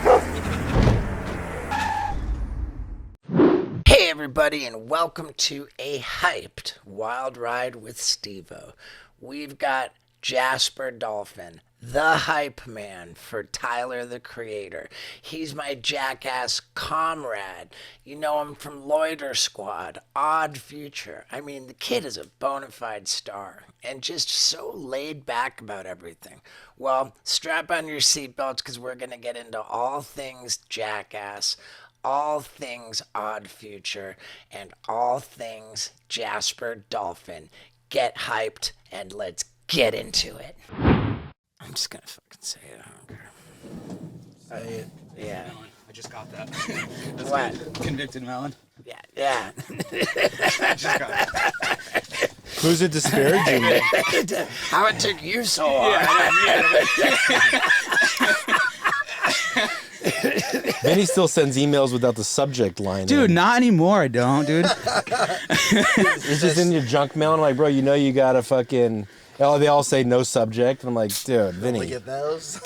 Hey everybody, and welcome to a hyped wild ride with Steve-O. We've got Jasper Dolphin, the hype man for Tyler the Creator. He's my Jackass comrade. You know him from Loiter Squad, Odd Future. I mean, the kid is a bona fide star and just so laid back about everything. Well, strap on your seatbelts because we're going to get into all things Jackass, all things Odd Future, and all things Jasper Dolphin. Get hyped and let's get into it. I'm just gonna fucking say it. I don't care. Say it. Yeah. Melon. I just got that. That's What? good. Convicted melon. Yeah. I just got that. Who's it disparaging? How it took you so long. Vinny still sends emails without the subject line. Dude, in. not anymore. I don't, dude. It's just in your junk mail. And I'm like, bro, you know you gotta fucking. Oh, they all say no subject. And I'm like, dude, Vinny. Look at those.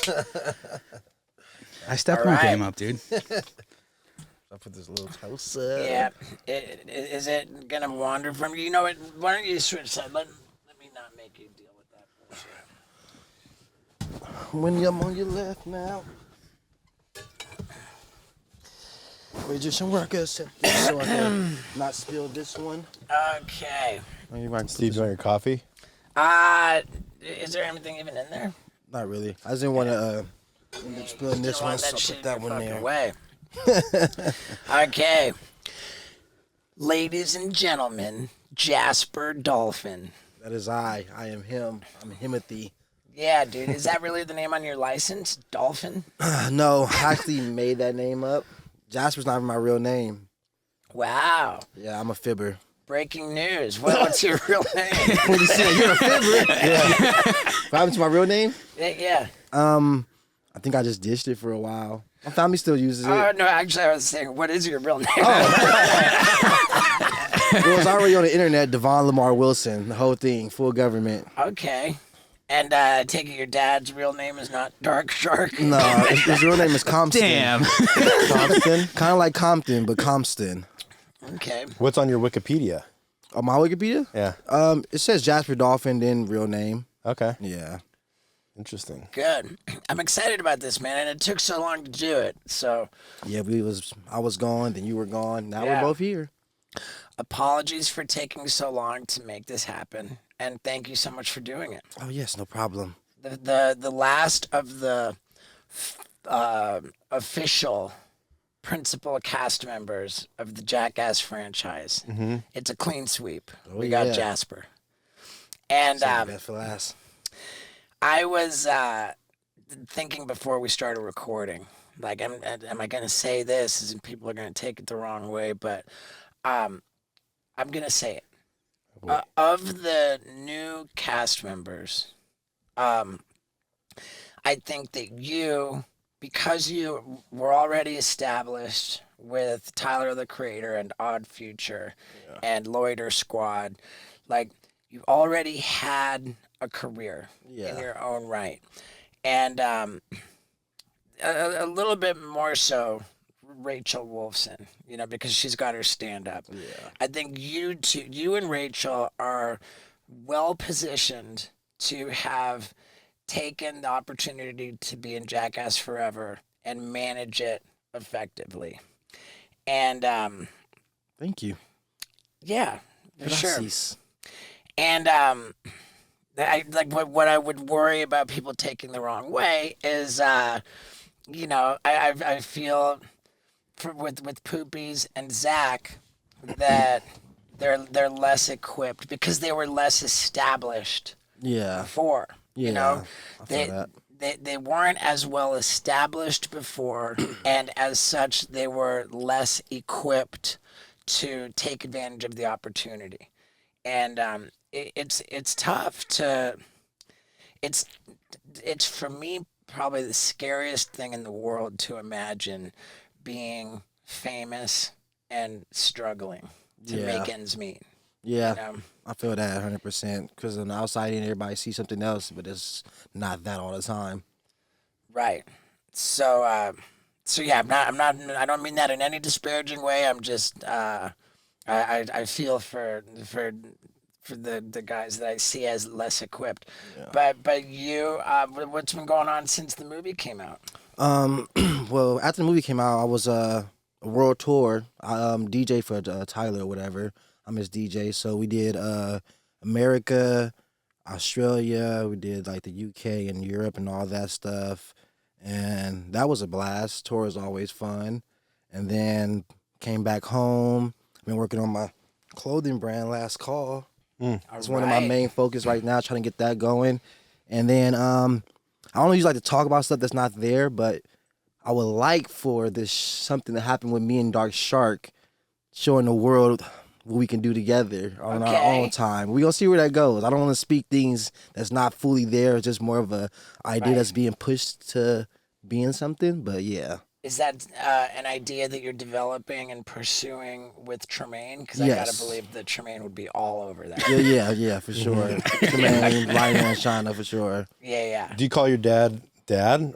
I stepped All my right. game up, dude. I put this little toast up. Yeah. Is it gonna wander from you? You know what? Why don't you switch sides? Let me not make you deal with that bullshit. When I'm on your left now. Wait, just some workers so I can not spill this one. Okay. Oh, you might Steve, you want your coffee? Is there anything even in there? Not really. I just didn't want to end up spilling this Don't one, want so I shit put that in your one fucking there. way. Okay. Ladies and gentlemen, Jasper Dolphin. That is I. I am him. I'm Himothy. Yeah, dude. Is that really the name on your license? Dolphin? No, I actually made that name up. Jasper's not even my real name. Wow. Yeah, I'm a fibber. Breaking news. What's your real name? What you say? You're a fibber? Yeah. What happened to my real name? Yeah. I think I just ditched it for a while. My family still uses it. Oh, no, actually, I was saying, what is your real name? It was already on the internet, Devon Lamar Wilson, the whole thing, full government. Okay. And I take it your dad's real name is not Dark Shark? No, his real name is Compton. Damn. Compton? Kind of like Compton, but Compton. Okay. What's on your Wikipedia? On my Wikipedia? Yeah. It says Jasper Dolphin, then real name. Okay. Yeah. Interesting. Good. I'm excited about this, man, and it took so long to do it. So, Yeah, I was gone, then you were gone. Now Yeah. we're both here. apologies for taking so long to make this happen, and thank you so much for doing it. Oh, yes, no problem. The last of the official principal cast members of the Jackass franchise. Mm-hmm. It's a clean sweep. Oh, We got yeah. Jasper. And Save that for last. I was thinking before we started recording, like, am I going to say this? And people are going to take it the wrong way, but I'm going to say it. Of the new cast members, I think that you, because you were already established with Tyler the Creator and Odd Future and Loiter Squad, like, you already had a career in your own right. And a little bit more so Rachel Wolfson, you know, because she's got her stand-up. Yeah. I think you and Rachel are well positioned to have taken the opportunity to be in Jackass forever and manage it effectively. And Thank you. yeah, for sure. Gracias. And I like what I would worry about people taking the wrong way is you know, I feel with Poopies and Zach that they're less equipped because they were less established Yeah. before. Yeah. You know, I feel that. they weren't as well established before, and as such, they were less equipped to take advantage of the opportunity. And it's tough to. It's for me probably the scariest thing in the world to imagine being famous and struggling to Yeah. make ends meet. Yeah. You know? I feel that 100% because on the outside and everybody sees something else, but it's not that all the time. Right. So So yeah, I don't mean that in any disparaging way. I'm just, I feel for the guys that I see as less equipped. Yeah. But you, what's been going on since the movie came out? Well, after the movie came out, I was a world tour. I DJ for Tyler or whatever. I'm his DJ. So we did America, Australia. We did like the UK and Europe and all that stuff, and that was a blast. Tour is always fun. And then came back home. I've been working on my clothing brand, Last Call. It's one of my main focus right now, trying to get that going. And then I don't usually like to talk about stuff that's not there, but I would like for this something to happen with me and Dark Shark, showing the world what we can do together on our own time. We're going to see where that goes. I don't want to speak things that's not fully there. It's just more of a idea that's being pushed to being something, but yeah. Is that an idea that you're developing and pursuing with Tremaine? Because I gotta believe that Tremaine would be all over that. Yeah, for sure. Tremaine, Ryan, and Shauna, for sure. Yeah. Do you call your dad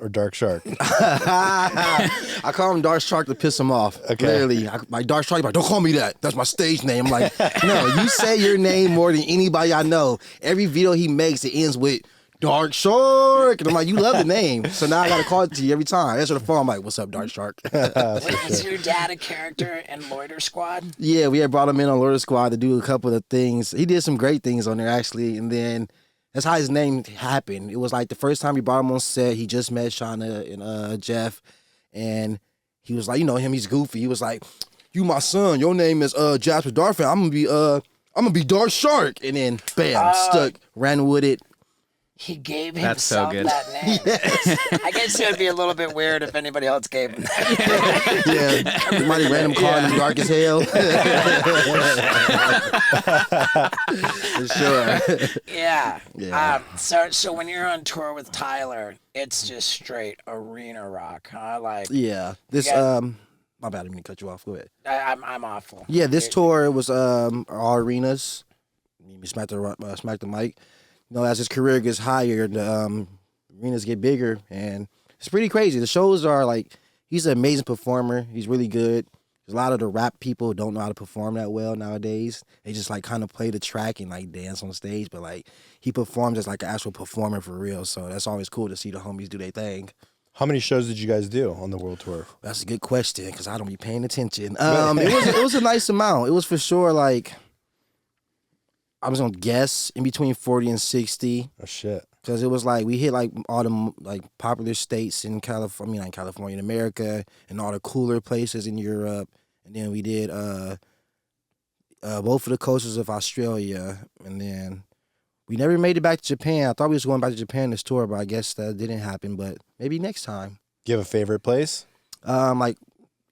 or Dark Shark? I call him Dark Shark to piss him off. Okay. Literally. My Dark Shark, like, don't call me that. That's my stage name. I'm like, no, you say your name more than anybody I know. Every video he makes, it ends with Dark Shark. And I'm like, you love the name. So now I got to call it to you every time. I answer the phone. I'm like, what's up, Dark Shark? Was your dad a character in Loiter Squad? Yeah, we had brought him in on Loiter Squad to do a couple of things. He did some great things on there, actually. And then that's how his name happened. It was like the first time we brought him on set, he just met Shauna and Jeff. And he was like, you know him, he's goofy. He was like, you my son, your name is Jasper Dolphin. I'm gonna be Dark Shark. And then bam, stuck, ran with it. He gave That's so himself good. that name. Yes. I guess it would be a little bit weird if anybody else gave him that. Yeah, somebody random calling him dark as hell. For sure. Yeah. So when you're on tour with Tyler, it's just straight arena rock, huh? Like Yeah. This my bad, I didn't mean to cut you off. Go ahead. I'm awful. Yeah, this tour was all arenas. You smack the mic. You know, as his career gets higher, the arenas get bigger, and it's pretty crazy. The shows are like, he's an amazing performer. He's really good. There's a lot of the rap people who don't know how to perform that well nowadays. They just like kind of play the track and like dance on stage, but like he performs as like an actual performer for real. So that's always cool to see the homies do their thing. How many shows did you guys do on the world tour? That's a good question because I don't be paying attention. It was a nice amount. It was for sure like, I was gonna guess in between 40 and 60. Oh shit! Because it was like we hit like all the like popular states in California, not California, in America, and all the cooler places in Europe, and then we did both of the coasts of Australia, and then we never made it back to Japan. I thought we was going back to Japan this tour, but I guess that didn't happen. But maybe next time. Do you have a favorite place? Like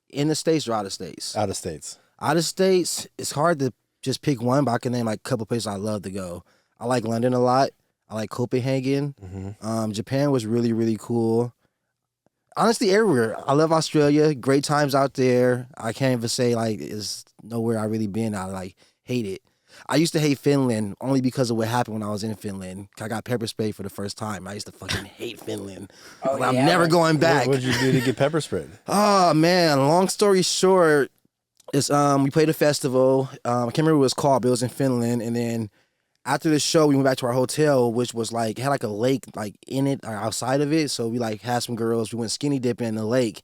in the States or out of states? Out of states. Out of states, it's hard to just pick one, but I can name like a couple places I love to go. I like London a lot. I like Copenhagen. Mm-hmm. Japan was really, really cool. Honestly, everywhere. I love Australia. Great times out there. I can't even say like it's nowhere I really been. I like hate it. I used to hate Finland only because of what happened when I was in Finland. I got pepper sprayed for the first time. I used to fucking hate Finland. Oh, I'm never going back. What did you do to get pepper sprayed? Oh man, long story short, it's we played a festival. I can't remember what it was called, but it was in Finland. And then after the show, we went back to our hotel, which was like had like a lake like in it or outside of it. So we like had some girls. We went skinny dipping in the lake.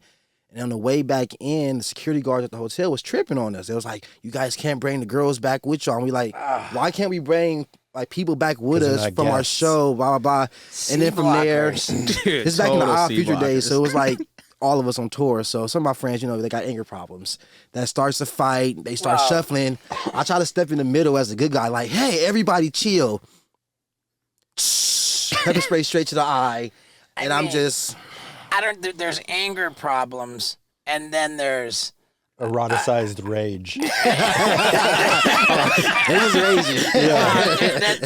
And on the way back in, the security guards at the hotel was tripping on us. It was like, you guys can't bring the girls back with y'all. And we like, why can't we bring like people back with us from our show, blah, blah, blah. And then from there, this is back in the Odd Future days. So it was like all of us on tour. So some of my friends, you know, they got anger problems. That starts a fight. They start shuffling. I try to step in the middle as a good guy, like, hey, everybody chill. Pepper spray straight to the eye. And I'm just... There's anger problems, and then there's eroticized rage. It was raging. Yeah.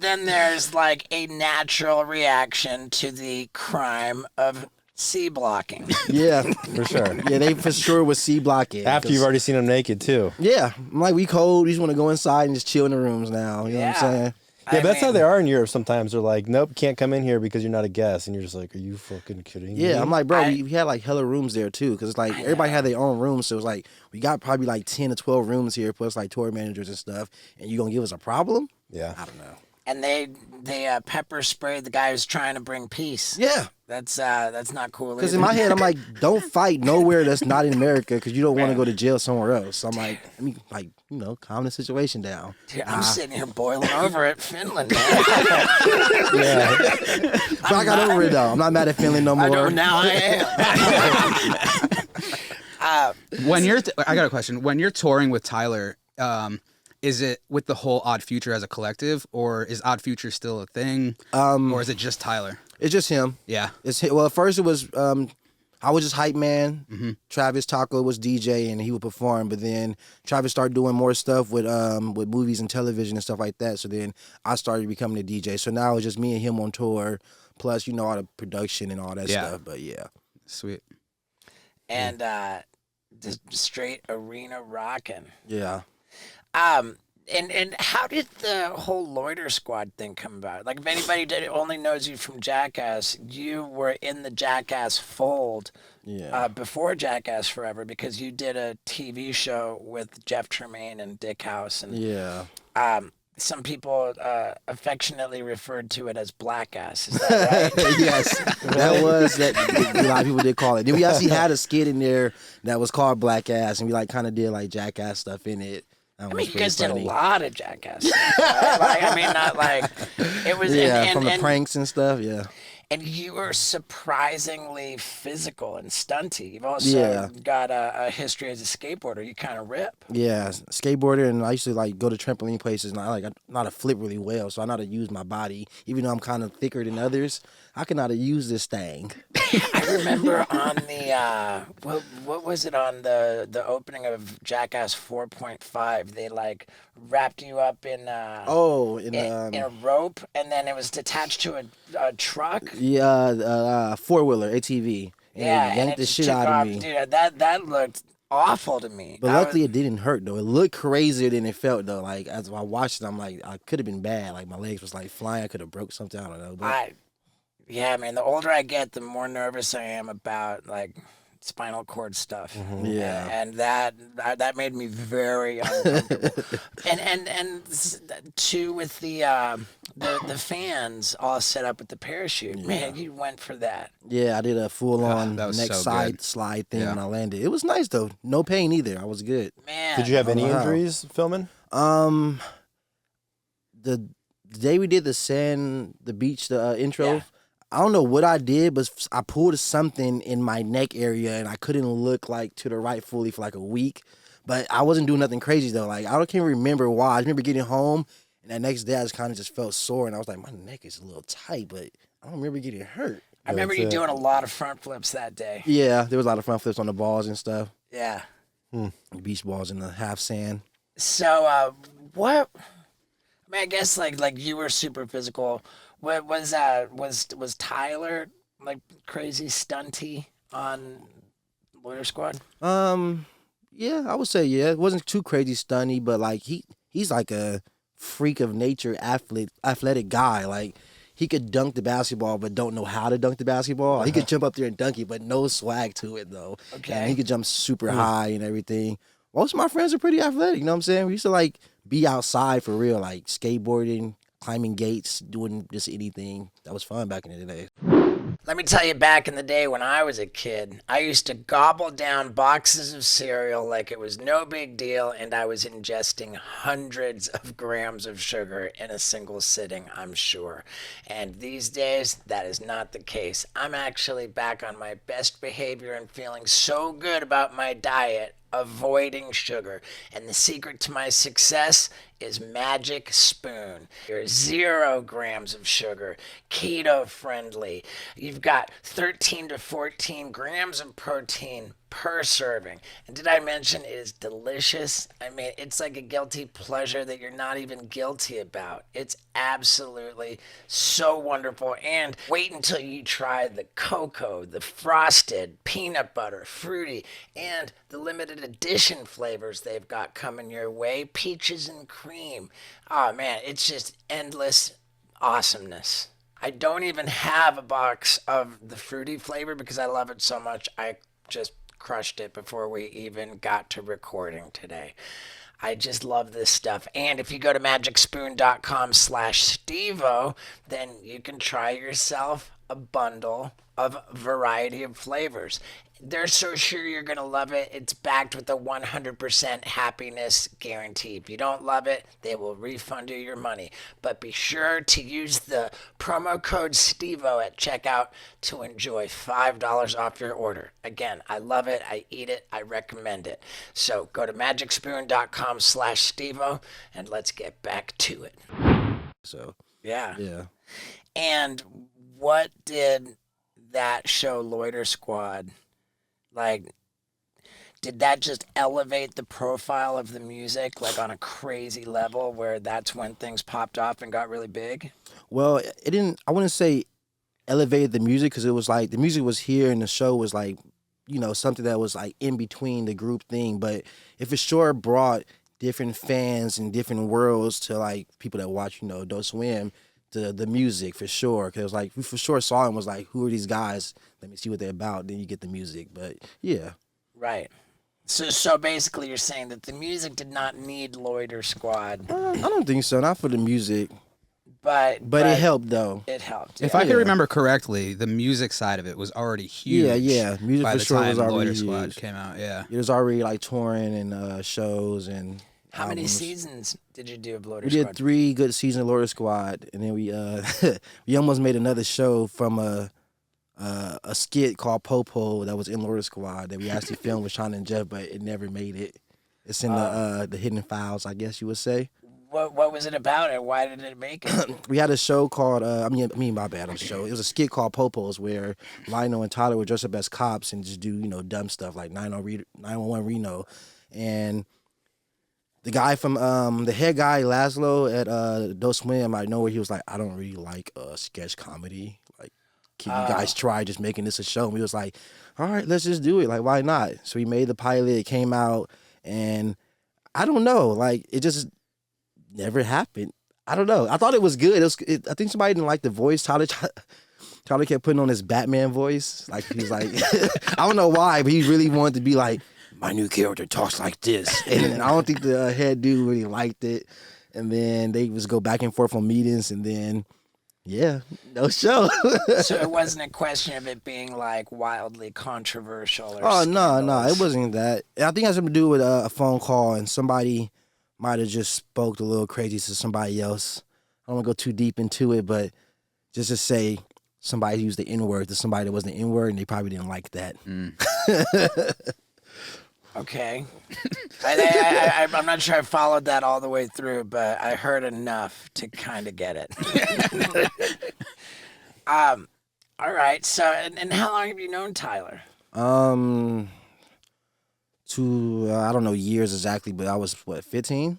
then there's like a natural reaction to the crime of C blocking. Yeah, For sure. yeah, they for sure was C blocking. After you've already seen them naked too. Yeah, I'm like, we cold. We just want to go inside and just chill in the rooms now. You know what I'm saying? Yeah, but that's how they are in Europe sometimes. They're like, nope, can't come in here because you're not a guest. And you're just like, are you fucking kidding me? Yeah, I'm like, bro, we had like hella rooms there too, because it's like everybody had their own rooms, so it's like we got probably like 10 to 12 rooms here, plus like tour managers and stuff, and you gonna give us a problem? Yeah. I don't know. And they pepper sprayed the guy who's trying to bring peace. Yeah, That's not cool. because in my head, I'm like, don't fight nowhere that's not in America, because you don't want to go to jail somewhere else. So I'm like, let me like, calm the situation down. Dude, I'm sitting here boiling over at Finland, man. Yeah, but I got over it though. I'm not mad at Finland no more. I know, now I am. When you're, I got a question. When you're touring with Tyler, is it with the whole Odd Future as a collective, or is Odd Future still a thing, or is it just Tyler? It's just him. Yeah. Well, at first it was I was just hype man. Travis Taco was DJ and he would perform, but then Travis started doing more stuff with movies and television and stuff like that. So then I started becoming a DJ. So now it's just me and him on tour, plus all the production and all that stuff. But yeah, Sweet. And just straight arena rocking. yeah. And how did the whole Loiter Squad thing come about? Like, if anybody only knows you from Jackass, you were in the Jackass fold before Jackass Forever, because you did a TV show with Jeff Tremaine and Dick House. And some people affectionately referred to it as Black Ass. Is that right? Yes, that was that. A lot of people did call it. Then we actually had a skit in there that was called Black Ass, and we like kind of did like Jackass stuff in it. I mean, you guys did a lot of Jackass stuff, right? Like, I mean, not like it was. From the pranks and stuff. Yeah. And you were surprisingly physical and stunty. You've also got a history as a skateboarder. You kind of rip. Yeah, skateboarder, and I used to like go to trampoline places, and I know how to flip really well, so I know how to use my body. Even though I'm kind of thicker than others, I can know how to use this thing. I remember on the what was it, on the opening of Jackass 4.5? They like wrapped you up in a rope, and then it was attached to a truck. Yeah, 4-wheeler ATV. And yeah, it yanked the shit out of me. Dude, that looked awful to me. But luckily it didn't hurt though. It looked crazier than it felt though. Like as I watched it, I'm like, I could have been bad. Like my legs was like flying. I could have broke something. I don't know. But yeah, man. The older I get, the more nervous I am about like spinal cord stuff. Yeah, and that made me very uncomfortable. and too, with the fans all set up with the parachute. Man, you went for that. Yeah, I did a full on that was neck so side good. slide thing when I landed. It was nice though. No pain either. I was good. Man, Did you have any wow. injuries filming? The day we did the beach intro, I don't know what I did, but I pulled something in my neck area and I couldn't look like to the right fully for like a week. But I wasn't doing nothing crazy though. Like I can't remember why. I remember getting home and that next day I just kind of just felt sore and I was like, my neck is a little tight, but I don't remember getting hurt. I remember you doing a lot of front flips that day. Yeah, there was a lot of front flips on the balls and stuff. Yeah. Beach balls in the half sand. So what? I mean, I guess like you were super physical. What was Tyler like crazy stunty on Loiter Squad? Yeah, I would say it wasn't too crazy stunny, but like he's like a freak of nature athletic guy. Like he could dunk the basketball, but don't know how to dunk the basketball. He could jump up there and dunk it, but no swag to it though. Okay, and he could jump super high and everything. Most of my friends are pretty athletic. You know what I'm saying? We used to like be outside for real, like skateboarding, climbing gates, doing just anything. That was fun back in the day. Let me tell you, back in the day when I was a kid, I used to gobble down boxes of cereal like it was no big deal, and I was ingesting hundreds of grams of sugar in a single sitting, I'm sure. And these days, that is not the case. I'm actually back on my best behavior and feeling so good about my diet, avoiding sugar. And the secret to my success is Magic Spoon. There's 0 grams of sugar, keto friendly. You've got 13 to 14 grams of protein, per serving. And did I mention it is delicious? I mean, it's like a guilty pleasure that you're not even guilty about. It's absolutely so wonderful. And wait until you try the cocoa, the frosted, peanut butter, fruity, and the limited edition flavors they've got coming your way. Peaches and cream. Oh man, it's just endless awesomeness. I don't even have a box of the fruity flavor because I love it so much. I just crushed it before we even got to recording today. I just love this stuff. And if you go to magicspoon.com/Stevo, then you can try yourself a bundle of variety of flavors. They're so sure you're going to love it. It's backed with a 100% happiness guarantee. If you don't love it, they will refund you your money. But be sure to use the promo code STEVO at checkout to enjoy $5 off your order. Again, I love it. I eat it. I recommend it. So go to magicspoon.com/Stevo and let's get back to it. So Yeah. And what did that show, Loiter Squad, like, did that just elevate the profile of the music, like, on a crazy level where that's when things popped off and got really big? well, it didn't. I wouldn't say elevated the music because it was like the music was here and the show was like, something that was like in between the group thing. But it for sure brought different fans and different worlds to like people that watch, Adult Swim. The music for sure, because like we for sure saw him was like, who are these guys? Let me see what they're about. Then you get the music, but yeah, Right. So basically you're saying that the music did not need Loiter Squad, I don't think so. Not for the music, but it helped though. It helped. If Yeah. I can remember correctly, the music side of it was already huge. Yeah. Music by for the sure time was already Loiter huge. Squad came out. Yeah. It was already like touring and shows and. How many albums. seasons did you do of Loiter We Squad? did 3 good seasons of Loiter Squad, and then we we almost made another show from a skit called Popo that was in Loiter Squad that we actually filmed with Sean and Jeff, but it never made it. It's in the hidden files, I guess you would say. What was it about and why did it make it? We had a show called my bad on the show. It was a skit called Popos where Lionel and Tyler would dress up as cops and just do dumb stuff like 911 Reno, and the guy from the head guy Laszlo at Adult Swim, I know where he was like, I don't really like sketch comedy. Like, can you guys try just making this a show? And we was like, all right, let's just do it. Like, why not? So we made the pilot. It came out, and I don't know, like it just never happened. I don't know. I thought it was good. I think somebody didn't like the voice. Tyler kept putting on his Batman voice. Like he was like, I don't know why, but he really wanted to be like, my new character talks like this. And I don't think the head dude really liked it. And then they was go back and forth on meetings, and then, yeah, no show. So it wasn't a question of it being like wildly controversial or Oh, no, scandalous. it wasn't that. I think it has something to do with a phone call, and somebody might have just spoke a little crazy to somebody else. I don't want to go too deep into it, but just to say somebody used the N-word to somebody that wasn't the N-word, and they probably didn't like that. Okay. I'm not sure I followed that all the way through, but I heard enough to kind of get it. All right. So, and how long have you known Tyler? I don't know years exactly, but I was, 15?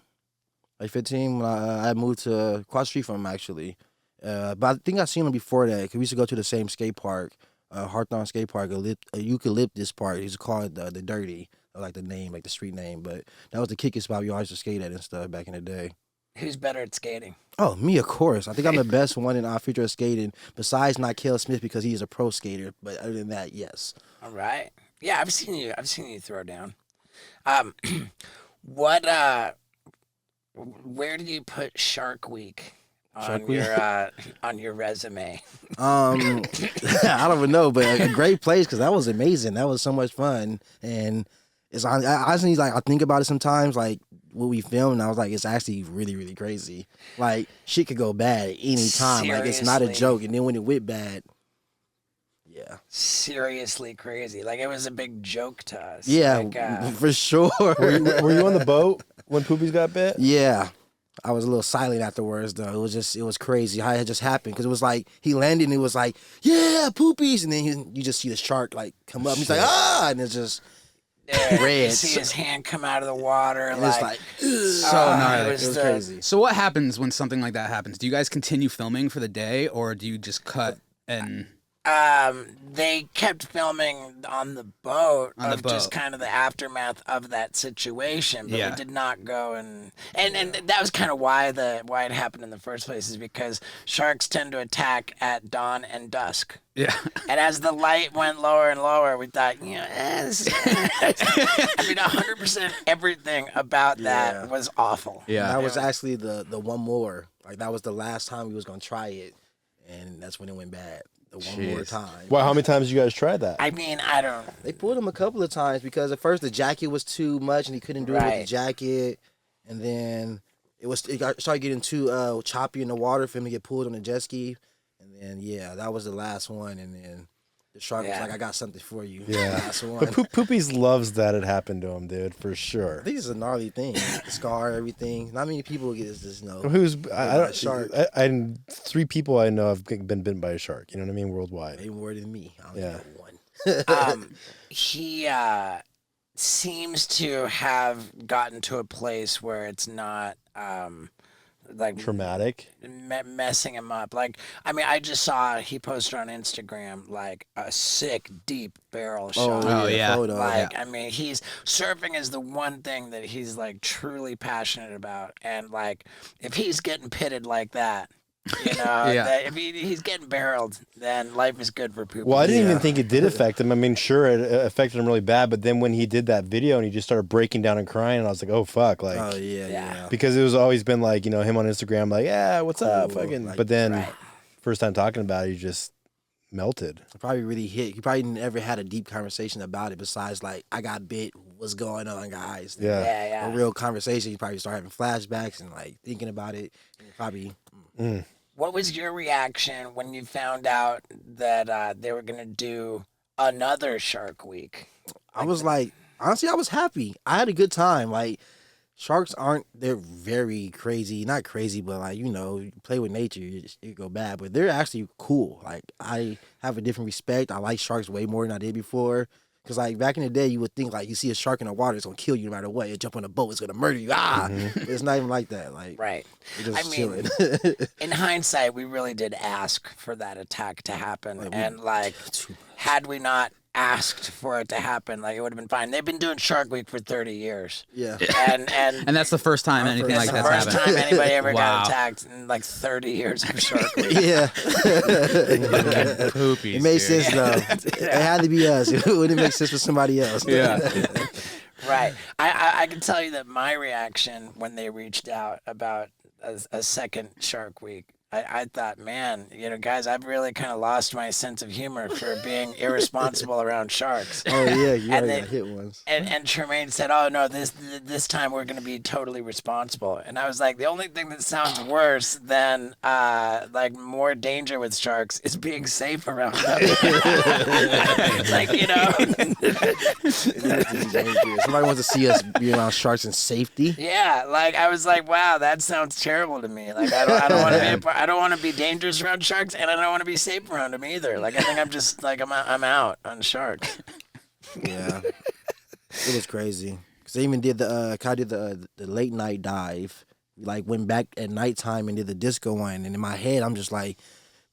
Like 15 when I moved to across the street from him, actually. But I think I've seen him before that, because we used to go to the same skate park, Hawthorne Skate Park, a eucalyptus park. He's called the Dirty. I like the name, like the street name, but that was the kicking spot we always used to skate at and stuff back in the day. Who's better at skating? Oh, me, of course. I think I'm the best one in our future of skating, besides not Cale Smith because he's a pro skater. But other than that, yes. All right. Yeah, I've seen you throw down. Where do you put Shark Week on Shark Week? on your resume? I don't even know, but a great place because that was amazing. That was so much fun, and it's honestly like I think about it sometimes, like what we filmed, and I was like, it's actually really, really crazy. Like shit could go bad at any time. Like it's not a Seriously. joke, and then when it went bad, yeah, Seriously crazy. Like it was a big joke to us. yeah, Like, for sure. Were you on the boat when Poopies got bit? Yeah. I was a little silent afterwards, though. It was crazy how it just happened. Because it was like, he landed and it was like, yeah, Poopies. And then you just see the shark, like, come up. He's like, ah! And it's just, red. You see his hand come out of the water. And like, it's like, So gnarly. it it was the- crazy. So what happens when something like that happens? Do you guys continue filming for the day, or do you just cut and? They kept filming on the boat On the of just boat. kind of the aftermath of that situation, but Yeah. we did not go and that was kind of why it happened in the first place, is because sharks tend to attack at dawn and dusk. Yeah. And as the light went lower and lower, we thought, this is- I mean, 100% everything about that Yeah. was awful. Yeah. That was actually the one more. Like that was the last time we was gonna try it, and that's when it went bad. The one more Jeez. time. Well, how many times you guys tried that? I mean, I don't. They pulled him a couple of times because at first the jacket was too much and he couldn't do it with Right. the jacket, and then started getting too choppy in the water for him to get pulled on the jet ski, and then that was the last one, and then the shark was Yeah. like, "I got something for you." Yeah. The last one. But Poopies loves that it happened to him, dude, for sure. I think it's a gnarly thing. The scar, everything. Not many people get this, Who's I by a don't shark. I 3 people I know have been bitten by a shark. You know what I mean? Worldwide. Way more than me. I only Yeah. got one. He seems to have gotten to a place where it's not like Traumatic. messing him up. Like, I mean, I just saw he posted on Instagram like a sick deep barrel shot. Oh, yeah. Photo. Like, I mean, surfing is the one thing that he's like truly passionate about, and like if he's getting pitted like that, Yeah. that if he's getting barreled, then life is good for Poopy. Well, I didn't Yeah. even think it did affect him. I mean, sure, it affected him really bad, but then when he did that video and he just started breaking down and crying, and I was like, oh, fuck. Like, Oh yeah. Yeah. because it was always been like, him on Instagram, like, yeah, what's up? Cool, Fucking. like, but then, right. first time talking about it, he just melted. Probably really hit. He probably never had a deep conversation about it besides like, I got bit. What's going on, guys? Yeah. Yeah. A real conversation. You probably start having flashbacks and like thinking about it. And probably. What was your reaction when you found out that they were gonna do another Shark Week? I was like, honestly, I was happy. I had a good time. Like, sharks they're very crazy. Not crazy, but like, you play with nature, it go bad. But they're actually cool. Like, I have a different respect. I like sharks way more than I did before. Because, like, back in the day, you would think, like, you see a shark in the water, it's going to kill you no matter what. You jump on a boat, it's going to murder you. But it's not even like that. Like, Right. you're just I mean, chilling. in hindsight, we really did ask for that attack to happen, and like, had we not asked for it to happen, like it would have been fine. They've been doing Shark Week for 30 years, Yeah. and And that's the first time anything that's like the that's first happened. time anybody ever Wow. got attacked in like 30 years of Shark Week. Yeah. Poopies, It made dude. sense, though. It had to be us. It wouldn't make sense for somebody else. Yeah. Right. I can tell you that my reaction when they reached out about a second Shark Week, I thought, man, guys, I've really kind of lost my sense of humor for being irresponsible around sharks. Oh, yeah. You And already they- got hit once. And Tremaine said, "Oh no, this time we're going to be totally responsible." And I was like, the only thing that sounds worse than like more danger with sharks is being safe around them. Like Somebody wants to see us be around sharks in safety. yeah, like I was like, wow, that sounds terrible to me. Like I don't want to be dangerous around sharks, and I don't want to be safe around them either. Like I think I'm just like I'm out on sharks. Yeah, it was crazy. Cause they even did the late night dive. We like went back at nighttime and did the disco one. And in my head, I'm just like,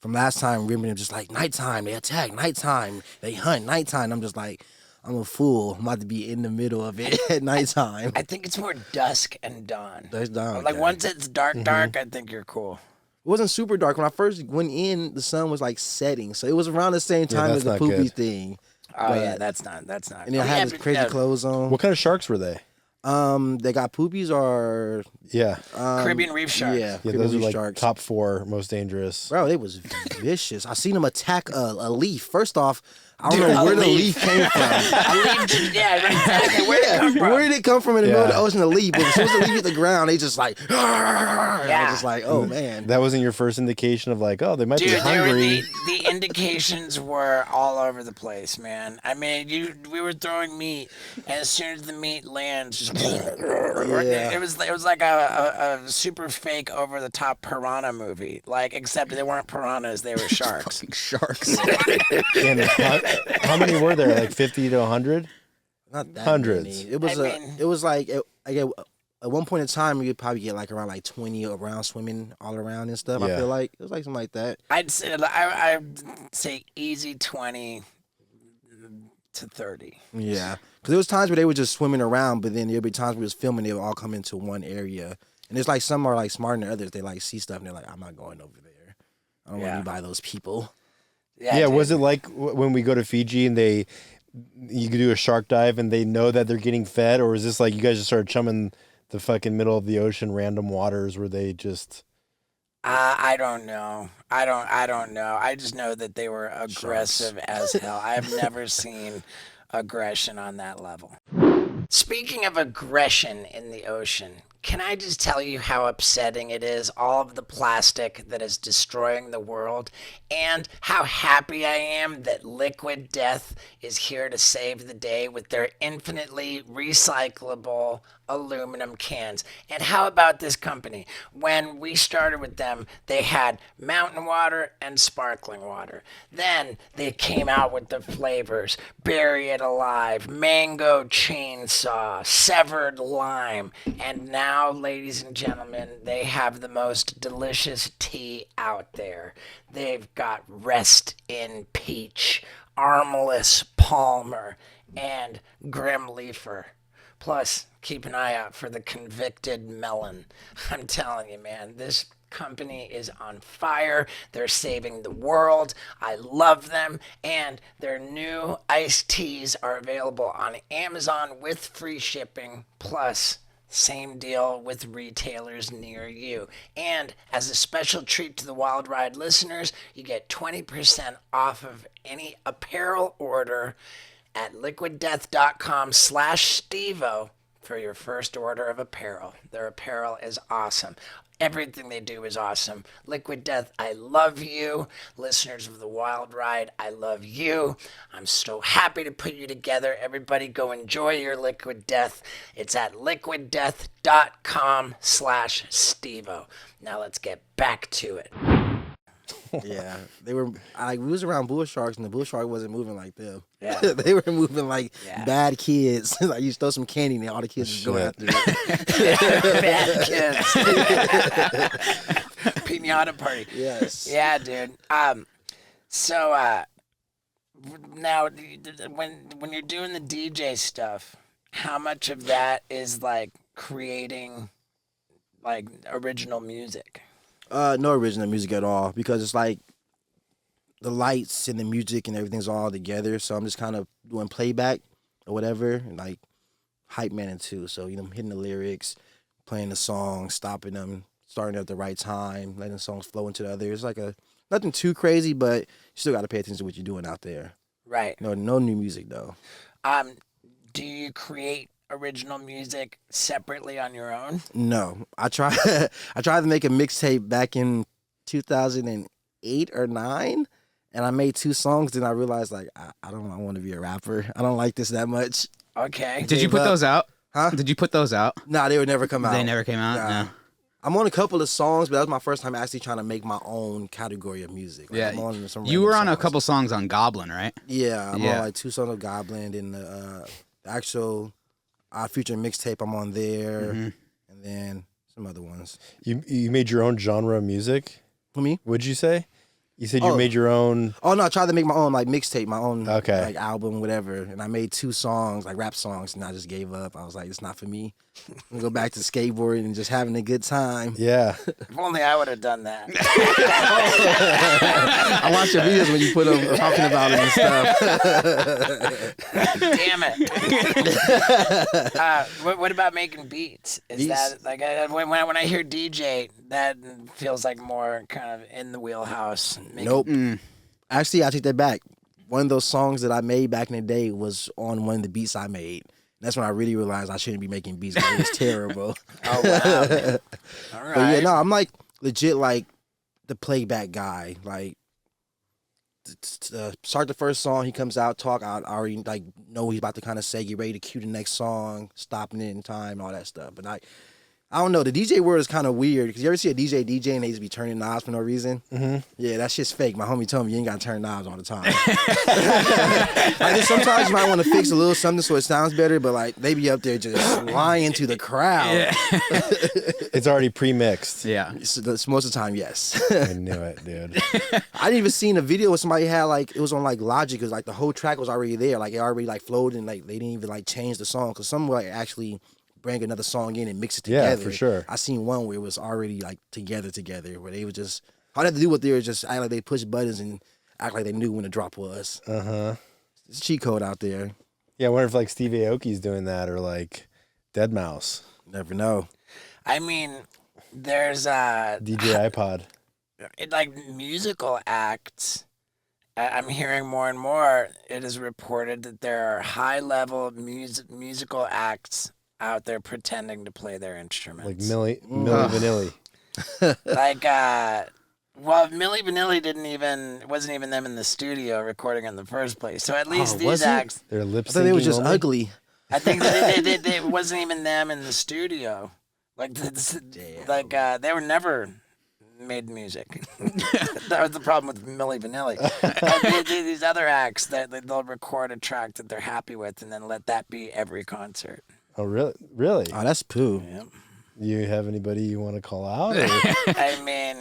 from last time, remember them just like nighttime they attack, nighttime they hunt, nighttime. I'm just like, I'm a fool. I'm about to be in the middle of it at nighttime. I think it's more dusk and dawn. That's down. Like once it's dark, I think you're cool. It wasn't super dark. When I first went in, the sun was like setting, so it was around the same time that's as the not Poopies good. thing. Oh But- yeah, that's not. And then I had this crazy clothes on. What kind of sharks were they? They got Poopies or Yeah. Caribbean reef sharks. Yeah, Yeah, Caribbean those are reef like sharks. top 4 most dangerous. Bro, they was vicious. I seen them attack a leaf. First off, I don't Dude, know a where the leaf. leaf came from. Yeah, exactly. Where did it come from? Where did it come from in the middle of the Yeah. ocean? The leaf. But as soon as the leaf hit the ground, they just like. I Yeah. was just like, oh man. That wasn't your first indication of like, oh, they might be Dude, hungry. the indications were all over the place, man. I mean, we were throwing meat, and as soon as the meat lands, just it was like a super fake over the top piranha movie. Like, except they weren't piranhas, they were sharks. Sharks. And how many were there? Like 50 to 100? Not that Hundreds. many. It was I mean- it was like at one point in time we would probably get like around like 20 around swimming all around and stuff. I Yeah. feel like it was like something like that. I'd say easy 20 to 30. Yeah, because there was times where they were just swimming around, but then there'd be times we was filming, they would all come into one area. And it's like some are like smarter than others. They like see stuff and they're like, I'm not going over there. I don't want Yeah. to be by those people. Yeah, was dude. it like when we go to Fiji and you could do a shark dive and they know that they're getting fed, or is this like you guys just started chumming the fucking middle of the ocean, random waters where they just? I don't know. I don't know. I just know that they were aggressive as hell. I've never seen aggression on that level. Speaking of aggression in the ocean, can I just tell you how upsetting it is, all of the plastic that is destroying the world, and how happy I am that Liquid Death is here to save the day with their infinitely recyclable aluminum cans. And how about this company? When we started with them, they had mountain water and sparkling water. Then they came out with the flavors: Bury It Alive, Mango Chainsaw, Severed Lime, and now, ladies and gentlemen, they have the most delicious tea out there. They've got Rest in Peach, Armless Palmer, and Grim Leafer. Plus, keep an eye out for the Convicted Melon. I'm telling you, man, this company is on fire. They're saving the world. I love them. And their new iced teas are available on Amazon with free shipping. Plus, same deal with retailers near you. And as a special treat to the Wild Ride listeners, you get 20% off of any apparel order at liquiddeath.com/Stevo for your first order of apparel. Their apparel is awesome. Everything they do is awesome. Liquid Death, I love you. Listeners of the Wild Ride, I love you. I'm so happy to put you together. Everybody go enjoy your Liquid Death. It's at liquiddeath.com/Stevo. Now let's get back to it. Yeah, they were. We was around bull sharks, and the bull shark wasn't moving like them. Yeah. They were moving like Yeah. bad kids. Like you throw some candy, and all the kids just go Shit. after it. Bad kids. Piñata party. Yes. Yeah, dude. So now when you're doing the DJ stuff, how much of that is like creating like original music? No original music at all, because it's like the lights and the music and everything's all together. So I'm just kind of doing playback or whatever, and like hype man it too. So hitting the lyrics, playing the song, stopping them, starting at the right time, letting the songs flow into the other. It's like nothing too crazy, but you still got to pay attention to what you're doing out there. Right. No new music though. Do you create original music separately on your own? No, I tried. I tried to make a mixtape back in 2008 or 9, and I made 2 songs. Then I realized like I don't want to be a rapper. I don't like this that much. Okay. Did you put But- those out? Huh? Did you put those out? Nah, they would never come out. They never came out. Nah. No. I'm on a couple of songs, but that was my first time actually trying to make my own category of music. Like, Yeah, I'm on some you random were on a songs. couple songs on Goblin, right? Yeah, I'm Yeah. on like 2 songs of Goblin, and the actual Future mixtape. I'm on there, Mm-hmm. and then some other ones. You made your own genre of music? For me? Would you say? You said you Oh. made your own. Oh no, I tried to make my own like mixtape, my own Okay. like album, whatever. And I made 2 songs, like rap songs, and I just gave up. I was like, it's not for me. I'm gonna go back to skateboarding and just having a good time. Yeah. If only I would have done that. I watch your videos when you put them talking about it and stuff. Damn it. What about making beats? Is Beats? that like when I hear DJ, that feels like more kind of in the wheelhouse? Making- Nope. Actually, I take that back. One of those songs that I made back in the day was on one of the beats I made. That's when I really realized I shouldn't be making beats. 'Cause it was terrible. Oh wow. Man. All right. But yeah, no, I'm like legit like the playback guy. Like start the first song, he comes out, talk. I already like know what he's about to kind of say. Get ready to cue the next song, stopping it in time, all that stuff. But I I don't know. The DJ world is kind of weird because you ever see a DJ and they just be turning knobs for no reason? Mm-hmm. Yeah, that shit's fake. My homie told me you ain't got to turn knobs all the time. Like, sometimes you might want to fix a little something so it sounds better, but like they be up there just lying to the crowd. Yeah. It's already pre-mixed. Yeah. So most of the time, yes. I knew it, dude. I didn't even seen a video where somebody had like it was on like Logic because like the whole track was already there. Like it already like flowed and like they didn't even like change the song because some like actually bring another song in and mix it together. Yeah, for sure. I seen one where it was already like together where they was just all they had to do with they were just act like they pushed buttons and act like they knew when the drop was. It's a cheat code out there. Yeah, I wonder if like Steve Aoki's doing that or like Deadmau5. Never know. I mean, there's DJ iPod. like musical acts. I'm hearing more and more. It is reported that there are high-level musical acts out there pretending to play their instruments. Like Milli Vanilli. Like, well, Milli Vanilli wasn't even them in the studio recording in the first place. So at least these acts, They're lip I thought they were just only? ugly. I think that it wasn't even them in the studio. Like, they were never made music. That was the problem with Milli Vanilli. These other acts that they'll record a track that they're happy with and then let that be every concert. Oh, really? Really? Oh, that's poo. Yep. You have anybody you want to call out? Or? I mean,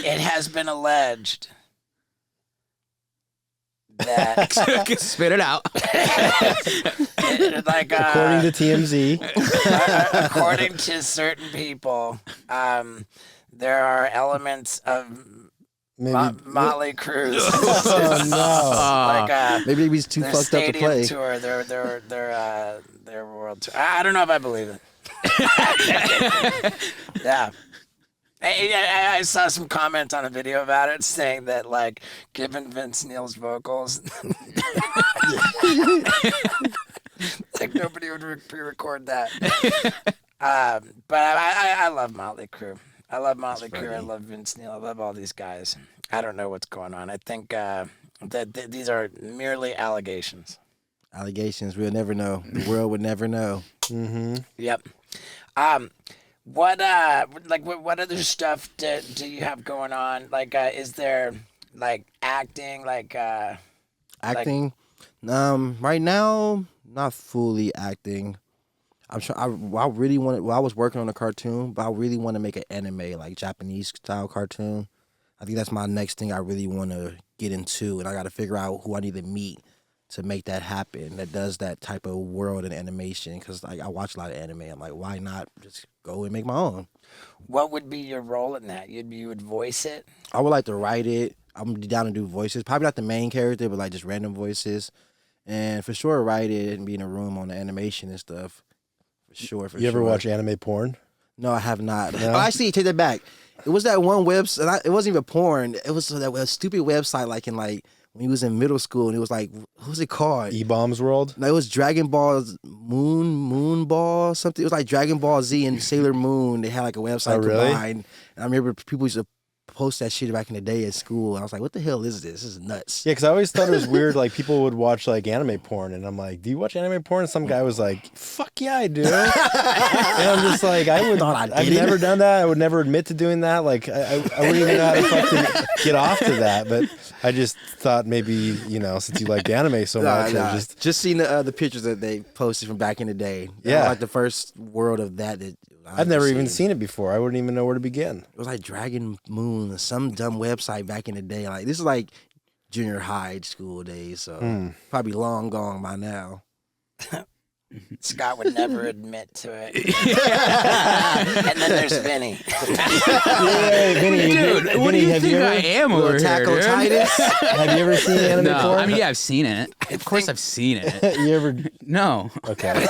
it has been alleged that Spit it out. like According to TMZ. according to certain people, there are elements of Motley Crue. Oh, no. Like Maybe he's too their fucked up to play. tour, their world tour. I don't know if I believe it. Yeah. I saw some comments on a video about it saying that, like, given Vince Neil's vocals, like nobody would pre-record that. But I love Motley Crue. I love Motley Crue. I love Vince Neil. I love all these guys. I don't know what's going on. I think that these are merely allegations. Allegations. We'll never know. The world would never know. Mm-hmm. Yep. What other stuff do you have going on? Like, is there like acting? Like, Acting. Right now, not fully acting. I'm sure. I really wanted. Well, I was working on a cartoon, but I really want to make an anime, like Japanese style cartoon. I think that's my next thing I really want to get into, and I got to figure out who I need to meet to make that happen. That does that type of world and animation. Because like I watch a lot of anime. I'm like, why not just go and make my own? what would be your role in that? You would voice it? I would like to write it. I'm down to do voices. Probably not the main character, but like just random voices. And for sure, write it and be in a room on the animation and stuff. For sure. You ever watch anime porn? No, I have not. No? Oh, actually, take that back. It was that one website. It wasn't even porn. It was that stupid website, like in like when he was in middle school, and it was like, what was it called? E-Bombs World? No, it was Dragon Ball's Moon Ball something. It was like Dragon Ball Z and Sailor Moon. They had like a website combined. And I remember people used to post that shit back in the day at school. I was like, what the hell is this? This is nuts. Yeah, because I always thought it was weird. Like people would watch like anime porn, and I'm like, do you watch anime porn? And some guy was like, fuck yeah, I do. And I'm just like, I've never done that. I would never admit to doing that. Like I wouldn't even know how to fucking get off to that. But I just thought maybe, since you liked anime so much, I just seen the pictures that they posted from back in the day. Yeah, like the first world of that. I've never even seen it before. I wouldn't even know where to begin. It was like Dragon Moon, some dumb website back in the day. Like this is like junior high school days, so probably long gone by now. Scott would never admit to it. And then there's Vinny. Yeah, Vinny, Dude, what do you think I am over Attack here, on dude? Titus? Have you ever seen anime No, porn? I mean, yeah, I've seen it. Of course I've seen it. You ever? No. Okay.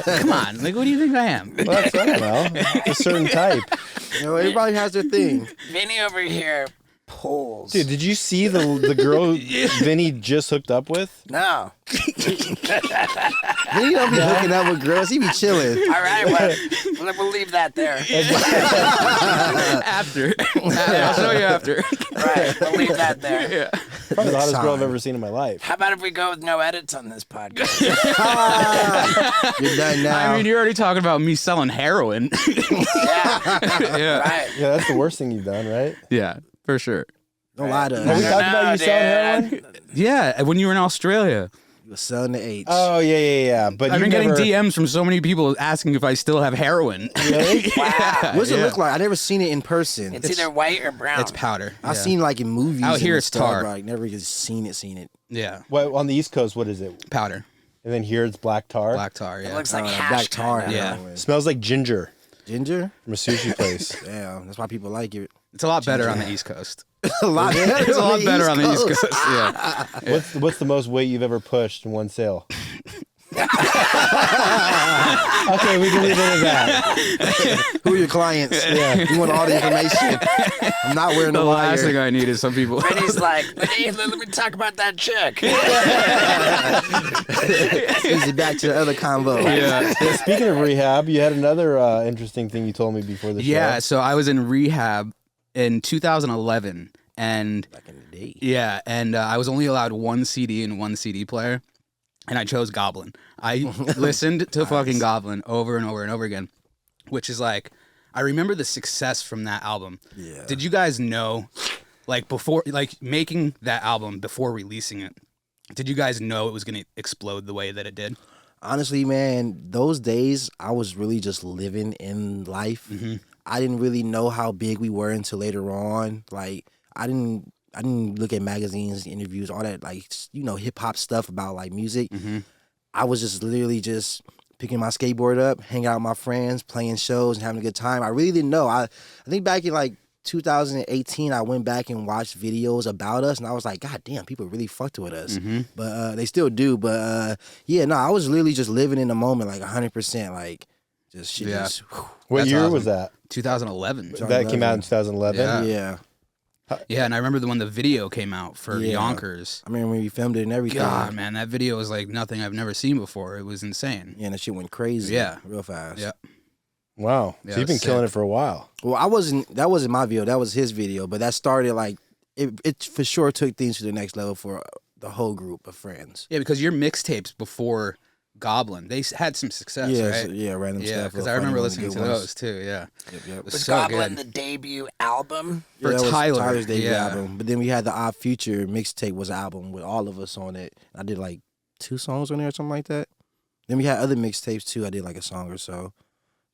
Come on. Like, what do you think I am? Well, I don't know. A certain type. Everybody has their thing. Vinny over here pulls. Dude, did you see the girl Vinny just hooked up with? No. He don't be hooking up with girls. He be chilling. All right, well, we'll leave that there. After. I'll show you after. Right, we'll leave that there. Yeah. Probably the hottest girl I've Time. ever seen in my life. How about if we go with no edits on this podcast? You're done now. I mean, you're already talking about me selling heroin. Yeah. Yeah. Right. Yeah, that's the worst thing you've done, right? Yeah, for sure. Don't lie to Have we us. talked about you selling dude. heroin? Yeah, when you were in Australia. You were selling the H. Oh yeah. But I've you been never... getting DMs from so many people asking if I still have heroin. Really? Wow. What does it yeah. look like? I never seen it in person. It's either white or brown. It's powder. I've Yeah. seen like in movies. Out here and it's stuff, tar. but I never just seen it. Yeah, What, on the East Coast, what is it? powder, And then here it's black tar. black tar. Yeah, It looks like hash black tar. kinda. Yeah. Smells like ginger Ginger. from a sushi place. Damn, that's why people like it. it's a lot better on the East Coast. a lot better. It's a lot better on the East Coast. Yeah, What's the most weight you've ever pushed in one sale? Okay, we can leave it at that. Who are your clients? Yeah. We want all the information. I'm not wearing the the last thing wire. I need is some people. And he's like, hey, let me talk about that chick. Easy, back to the other convo. Yeah. Yeah, speaking of rehab, you had another interesting thing you told me before the show. Yeah, so I was in rehab in 2011, and Back in the day. yeah, and I was only allowed one CD and one CD player, and I chose Goblin. I listened to fucking Goblin over and over and over again, which is like, I remember the success from that album. Yeah. Did you guys know, like before, like making that album before releasing it? Did you guys know it was gonna explode the way that it did? Honestly, man, those days I was really just living in life. I didn't really know how big we were until later on. Like I didn't look at magazines, interviews, all that like hip hop stuff about like music. I was just literally just picking my skateboard up, hanging out with my friends, playing shows and having a good time. I really didn't know. I think back in like 2018, I went back and watched videos about us, and I was like, God damn, people really fucked with us. But they still do. But yeah, no, I was literally just living in the moment, like 100%, like just shit. Yeah. Just, What That's year awesome. was that? 2011. That came out in 2011. Yeah. yeah. Yeah, and I remember when the video came out for Yeah. Yonkers. I remember when we filmed it and everything. God, man, that video was like nothing I've never seen before. It was insane. Yeah, and that shit went crazy. Yeah. Real fast. Yeah. Wow. Yeah, So you've been sick. killing it for a while. Well, that wasn't my video. That was his video. But that started like, it for sure took things to the next level for the whole group of friends. Yeah, because your mixtapes before Goblin, they had some success, Yeah, right? so, yeah, random Yeah, stuff. because little I remember funny ones, listening to good ones. those too. Yeah, Yep. Was so Goblin good. the debut album? For that was Tyler, Tyler's debut yeah. album. But then we had the Odd Future mixtape was an album with all of us on it. I did like 2 songs on there or something like that. Then we had other mixtapes too. I did like a song or so.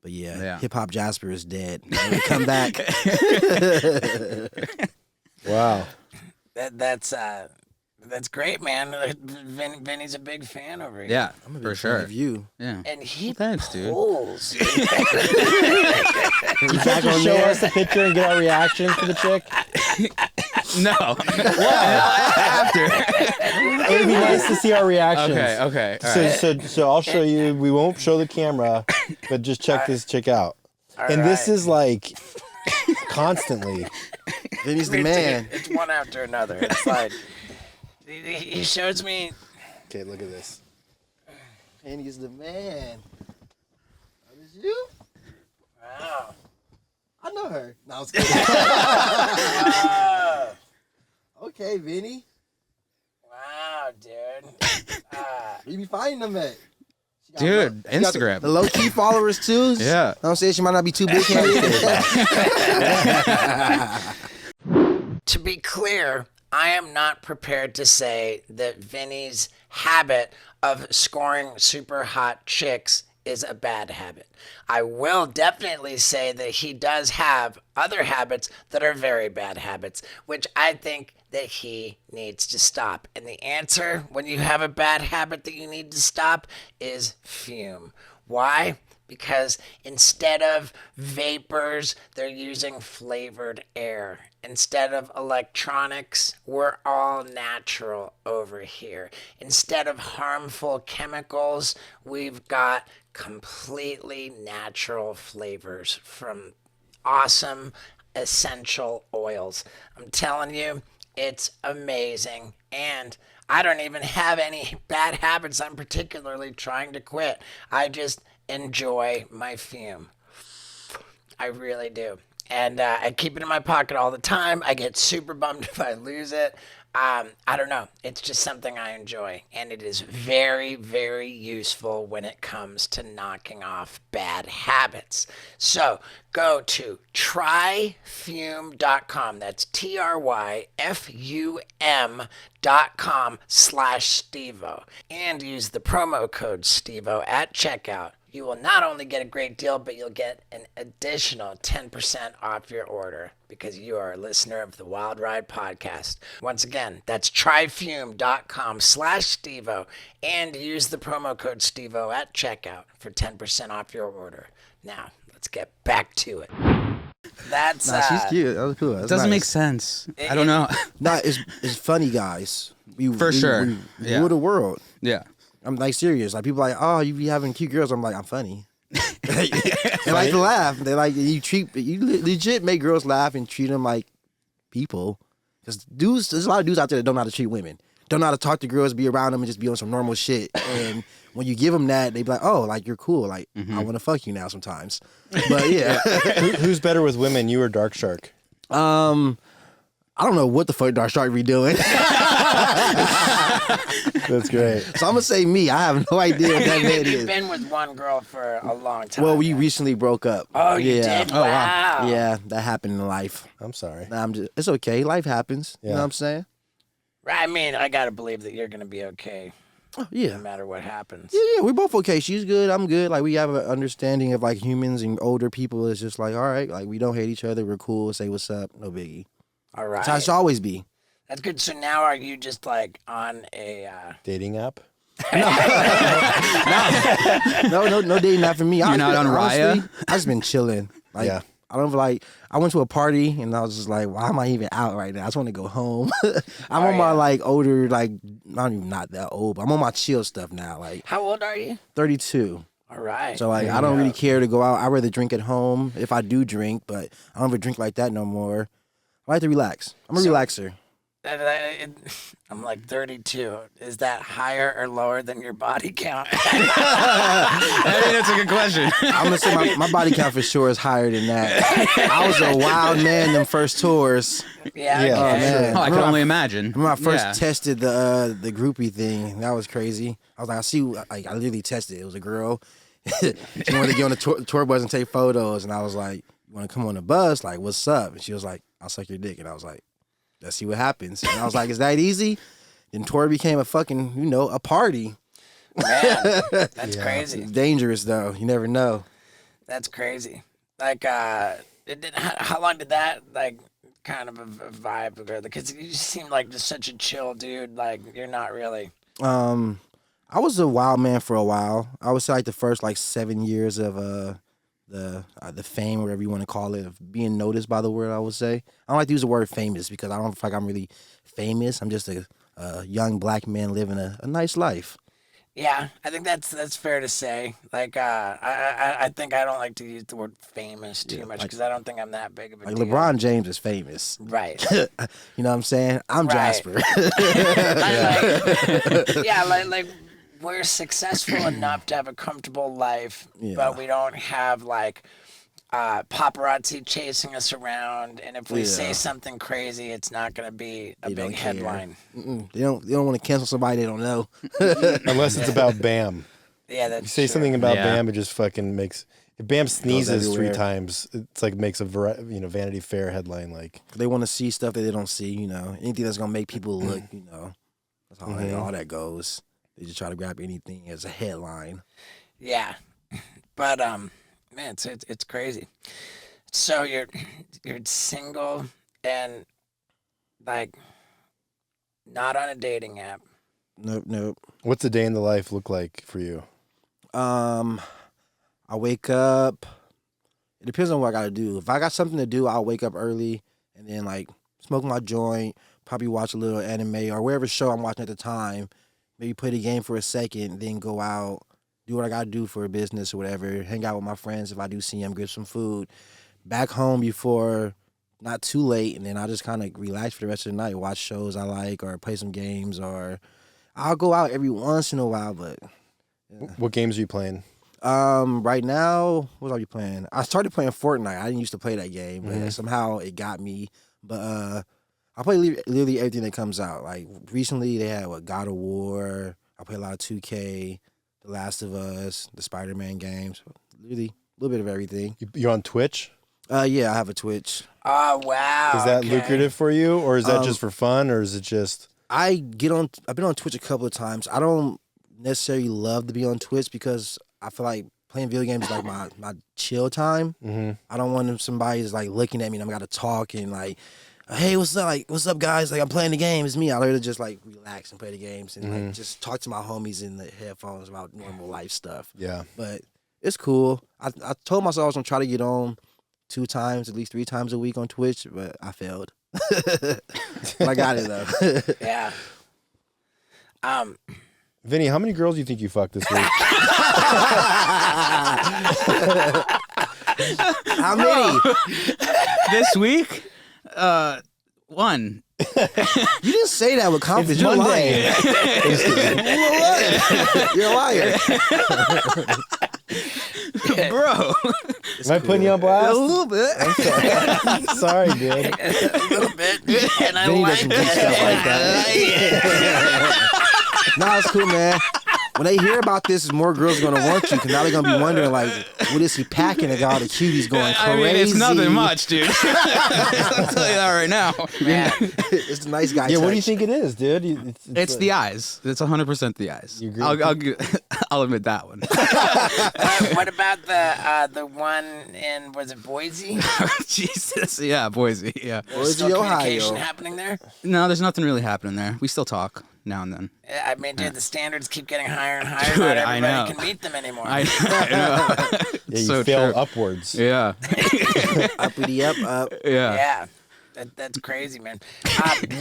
But yeah. Hip Hop Jasper is dead. Come back. Wow. That's great, man. Vinny's a big fan over here. yeah, I'm a for big fan sure. of you. Yeah, And he thanks, dude. pulls. You can't just show us the picture and get our reactions to the chick. No, after. It would be nice to see our reactions. Okay, all right. So I'll show you. We won't show the camera, but just check this chick out. And this is like constantly. Vinny's the man. It's one after another. It's like he shows me. Okay, look at this. Vinny's the man. That is you? Wow. I know her. No, I was kidding. Okay, Vinny. Wow, dude. Where you be finding them at? Dude, She got Instagram. The low key followers too. Yeah. You know what I'm saying? She might not be too big headed. To be clear, I am not prepared to say that Vinny's habit of scoring super hot chicks is a bad habit. I will definitely say that he does have other habits that are very bad habits, which I think that he needs to stop. And the answer when you have a bad habit that you need to stop is fume. Why? Because instead of vapors, they're using flavored air. Instead of electronics, we're all natural over here. Instead of harmful chemicals, we've got completely natural flavors from awesome essential oils. I'm telling you, it's amazing. And I don't even have any bad habits I'm particularly trying to quit. I just enjoy my fume. I really do. And I keep it in my pocket all the time. I get super bummed if I lose it. I don't know. It's just something I enjoy, and it is very, very useful when it comes to knocking off bad habits. So go to tryfume.com. That's tryfum.com/Stevo, and use the promo code Stevo at checkout. You will not only get a great deal, but you'll get an additional 10% off your order because you are a listener of the Wild Ride podcast. Once again, that's tryfume.com/Stevo and use the promo code Stevo at checkout for 10% off your order. Now, let's get back to it. That's she's cute. That was cool. That's It doesn't nice. make sense. I don't know. Nah, it's funny, guys. For sure. We Yeah. rule the world. Yeah. I'm like serious. Like people are like, oh, you be having cute girls. I'm like, I'm funny. They like to laugh. They like you legit make girls laugh and treat them like people. Because dudes, there's a lot of dudes out there that don't know how to treat women. Don't know how to talk to girls, be around them, and just be on some normal shit. And when you give them that, they be like, oh, like you're cool. Like I want to fuck you now sometimes. But yeah. Who's better with women, you or Dark Shark? I don't know what the fuck Dark Shark be doing. That's great. So I'm gonna say me. I have no idea what that man You've is. been with one girl for a long time. Well, we now. recently broke up. Oh, you yeah. did? Wow. Yeah, that happened in life. I'm sorry. Nah, it's okay. Life happens. You know Yeah. what I'm saying? I mean, I gotta believe that you're gonna be okay Oh, yeah. no matter what happens. Yeah, we're both okay. She's good. I'm good. Like we have an understanding of like humans and older people. It's just like, all right, like we don't hate each other. We're cool. Say what's up. No biggie. All right. That's how it should always be. That's good. So now are you just like on a Dating app? No dating that for me. You're not on Raya? I just been chilling. Like, Yeah. I don't like. I went to a party and I was just like, why am I even out right now? I just want to go home. I'm on my like older, like not that old, but I'm on my chill stuff now. Like How old are you? 32. All right. So like I don't really care to go out. I rather drink at home if I do drink, but I don't ever drink like that no more. I like to relax. I'm a relaxer. I'm like 32. Is that higher or lower than your body count? I mean, that's a good question. I'm gonna say my body count for sure is higher than that. I was a wild man them first tours. Yeah. Yeah, okay. man. Oh, I can only imagine. When I first Yeah. tested the groupie thing, that was crazy. I was like, I literally tested it. It was a girl. She wanted to get on the tour bus and take photos, and I was like, "You want to come on the bus? Like, what's up?" And she was like, "I'll suck your dick," and I was like, "Let's see what happens." And I was like, "Is that easy?" Then tour became a fucking, a party. Man, that's crazy. It's dangerous though. You never know. That's crazy. Like, how long did that like kind of a vibe go? Because you seem like just such a chill dude. Like you're not really. I was a wild man for a while. I would say like the first like 7 years of the fame, whatever you want to call it, of being noticed by the world. I would say I don't like to use the word famous because I don't feel like I'm really famous. I'm just a young black man living a nice life. Yeah, I think that's fair to say. Like, I think I don't like to use the word famous too much because I don't think I'm that big of a Like deal. LeBron James is famous. Right. You know what I'm saying? I'm Right. Jasper. like we're successful enough to have a comfortable life, but we don't have like paparazzi chasing us around. And if we say something crazy, it's not going to be a They don't big care. headline. They don't want to cancel somebody they don't know. Unless it's about Bam. Yeah, that's You say true. something about Yeah. Bam, it just fucking makes. If Bam sneezes 3 everywhere. times, it's like makes a Vanity Fair headline. Like They want to see stuff that they don't see. Anything that's gonna make people look. That's how all that goes. They just try to grab anything as a headline. Yeah, but man, it's crazy. So you're single and like not on a dating app. Nope. what's a day in the life look like for you? I wake up. It depends on what I gotta do. If I got something to do, I'll wake up early and then like smoke my joint, probably watch a little anime or whatever show I'm watching at the time. Maybe play the game for a second, then go out, do what I gotta do for a business or whatever. Hang out with my friends if I do see them, get some food. Back home before not too late, and then I'll just kind of relax for the rest of the night, watch shows I like or play some games, or I'll go out every once in a while, but What games are you playing? right now, what are you playing? I started playing Fortnite. I didn't used to play that game, but somehow it got me. But I play literally everything that comes out. Like recently, they had God of War. I play a lot of 2K, The Last of Us, the Spider-Man games. Really, a little bit of everything. You're on Twitch? Yeah, I have a Twitch. Oh wow! Is that okay. lucrative for you, or is that just for fun, or is it just? I've been on Twitch a couple of times. I don't necessarily love to be on Twitch because I feel like playing video games is like my chill time. Mm-hmm. I don't want somebody's like looking at me and I gotta talk and like, hey, what's up? Like, what's up, guys? Like, I'm playing the game. It's me. I literally just like relax and play the games and like just talk to my homies in the headphones about normal life stuff. Yeah. But it's cool. I told myself I was gonna try to get on 2 times, at least 3 times a week on Twitch, but I failed. But I got it though. Yeah. Vinny, how many girls do you think you fucked this week? How many? This week, 1. You didn't say that with confidence. You're Monday. lying. You're a liar. Bro. Am I putting you on blast? A little bit. Sorry, dude. A little bit, and I Vinny like doesn't do stuff like that. Nah, it's cool, man. When they hear about this, more girls are gonna want you because now they're gonna be wondering like, what is he packing? And all the cuties going crazy. I mean, it's nothing much, dude. I'll tell you that right now. Man. It's the nice guy. Yeah, what do touch. you think it is, dude? It's like- the eyes. It's 100% the eyes. You agree I'll admit that one. What about the one in was it Boise? Jesus. Yeah, Boise. Yeah. There's still Boise, communication Ohio. happening there. No, there's nothing really happening there. We still talk now and then. I mean, dude, the standards keep getting higher and higher. Dude, Not I everybody know. can meet them anymore. I know. Yeah, you So fail true. upwards. Yeah. Uppity up. Yeah. Yeah, that's crazy, man.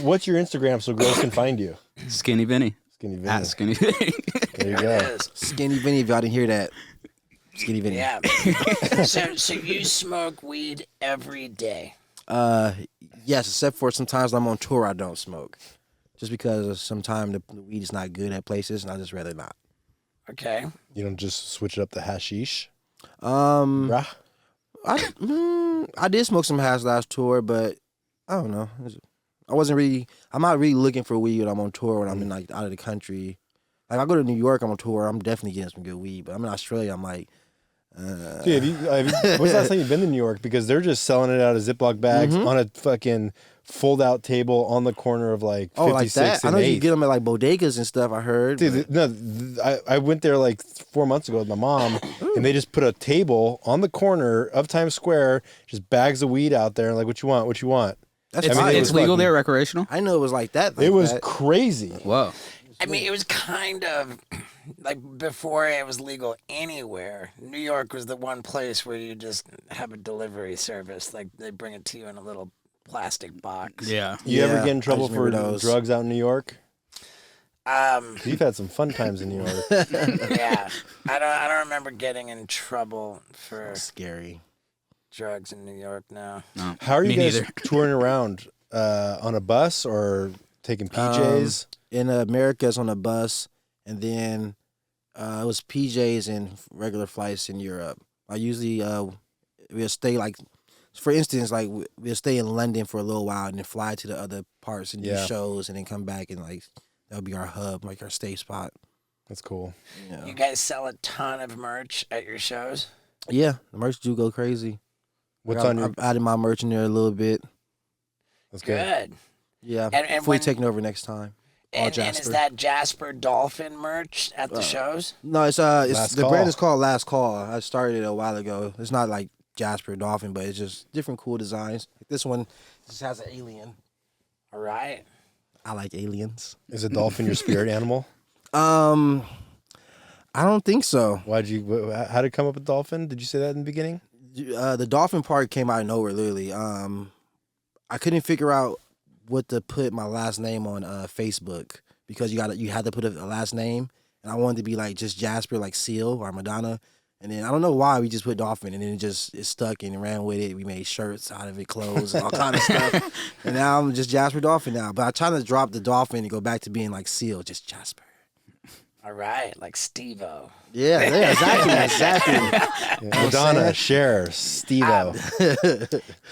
What's your Instagram so girls can find you? Skinny Vinny. Skinny Vinny. At Skinny Vinny. There you There go. it is. Skinny Vinny, if y'all didn't hear that. Skinny Vinny. Yeah. So you smoke weed every day. Yes, except for sometimes I'm on tour, I don't smoke. Just because sometimes the weed is not good at places, and I just rather not. Okay. You don't just switch it up to hashish? I Bruh. I did smoke some hash last tour, but I don't know. I'm not really looking for weed when I'm on tour, when I'm in like out of the country. Like I go to New York, I'm on tour, I'm definitely getting some good weed. But I'm in Australia, I'm like, Dude, what's the last time you've been to New York? Because they're just selling it out of Ziploc bags on a fucking fold-out table on the corner of like 56 oh, like that. I and know 8th. you get them at like bodegas and stuff. I heard. Dude, I went there like 4 months ago with my mom, and they just put a table on the corner of Times Square, just bags of weed out there, and like, what you want? What you want? That's It's, I mean, fine. it it's was legal fucking- there, recreational? I know it was like that. It was that. crazy. Whoa. I mean, it was kind of like before it was legal anywhere. New York was the one place where you just have a delivery service. Like they bring it to you in a little plastic box. Yeah. You ever Yeah, get in I trouble just for remember those. drugs out in New York? 'Cause you've had some fun times in New York. Yeah. I don't remember getting in trouble for Scary. drugs in New York now. No, How are you me guys neither. touring around? On a bus or taking PJs? In America, it's on a bus, and then it was PJs and regular flights in Europe. I usually we'll stay like, for instance, like we'll stay in London for a little while and then fly to the other parts and do Yeah. shows, and then come back and like that'll be our hub, like our stay spot. That's cool. Yeah, You guys sell a ton of merch at your shows? yeah, the merch do go crazy. What's Like, on your? I've added my merch in there a little bit. That's good. Good. Yeah, And fully when- taking over next time. And is Jasper. that Jasper Dolphin merch at the shows? No, it's Last the Call. brand is called Last Call. I started it a while ago. It's not like Jasper Dolphin, but it's just different cool designs. Like this one just has an alien. All right. I like aliens. Is a dolphin your spirit animal? I don't think so. Why'd you? How did it come up with dolphin? Did you say that in the beginning? The dolphin part came out of nowhere, literally. I couldn't figure out what to put my last name on Facebook because you had to put a last name, and I wanted to be like just Jasper, like Seal or Madonna. And then I don't know why we just put Dolphin, and then it stuck and ran with it. We made shirts out of it, clothes, and all kind of stuff. And now I'm just Jasper Dolphin now. But I try to drop the Dolphin and go back to being like Seal, just Jasper. All right, like Steve-O. Yeah, exactly. Madonna, Cher, Steve-O.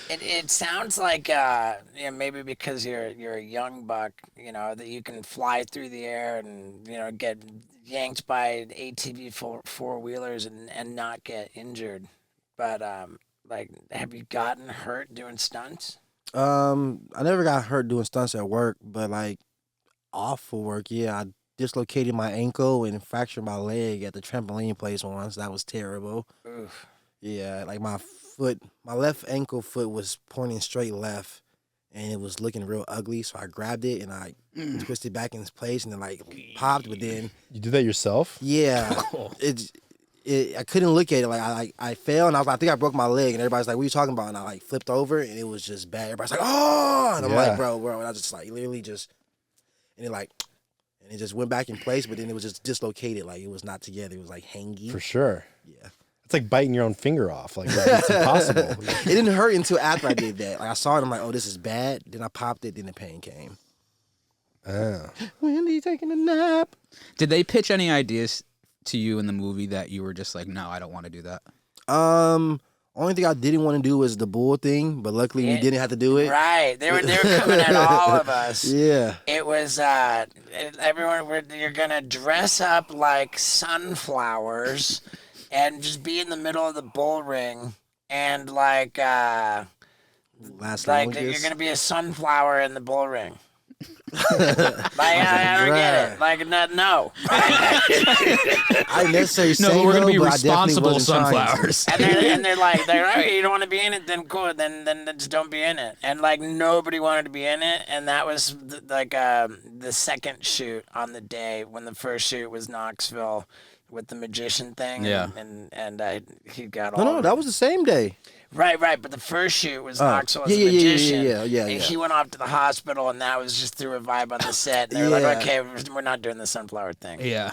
It sounds like maybe because you're a young buck, that you can fly through the air and get yanked by ATV four wheelers and not get injured. But like, have you gotten hurt doing stunts? I never got hurt doing stunts at work, but like off for work, yeah, I dislocated my ankle and fractured my leg at the trampoline place once. That was terrible. Oof. Yeah, like my left ankle foot was pointing straight left, and it was looking real ugly. So I grabbed it and I twisted back in its place, and then like popped. But then, You did that yourself? yeah, I couldn't look at it. Like I fell, and I think I broke my leg, and everybody's like, "What are you talking about?" And I like flipped over, and it was just bad. Everybody's like, "Oh!" And I'm like, "Bro," and I just like literally just, and it just went back in place, but then it was just dislocated. Like it was not together. It was like hangy. For sure. Yeah. It's like biting your own finger off. Like, it's impossible. It didn't hurt until after I did that. Like I saw it, I'm like, "Oh, this is bad." Then I popped it, then the pain came. Oh. Wendy taking a nap. Did they pitch any ideas to you in the movie that you were just like, no, I don't want to do that? Only thing I didn't want to do was the bull thing, but luckily we didn't have to do it. Right. They were coming at all of us. Yeah. It was everyone. You're gonna dress up like sunflowers, and just be in the middle of the bull ring, and like Last like longest. you're gonna be a sunflower in the bull ring. Like I don't get it. Like no. I didn't necessarily say No, we're gonna be but I definitely responsible wasn't trying to. sunflowers. And they're like, you don't want to be in it, then cool, then just don't be in it. And like nobody wanted to be in it, and that was the second shoot on the day when the first shoot was Knoxville with the magician thing. Yeah. And he got all. No, that was the same day. Right, but the first shoot was Knoxville as yeah, a magician. yeah. And he went off to the hospital, and that was just through a vibe on the set. And they were like, okay, we're not doing the sunflower thing. Yeah.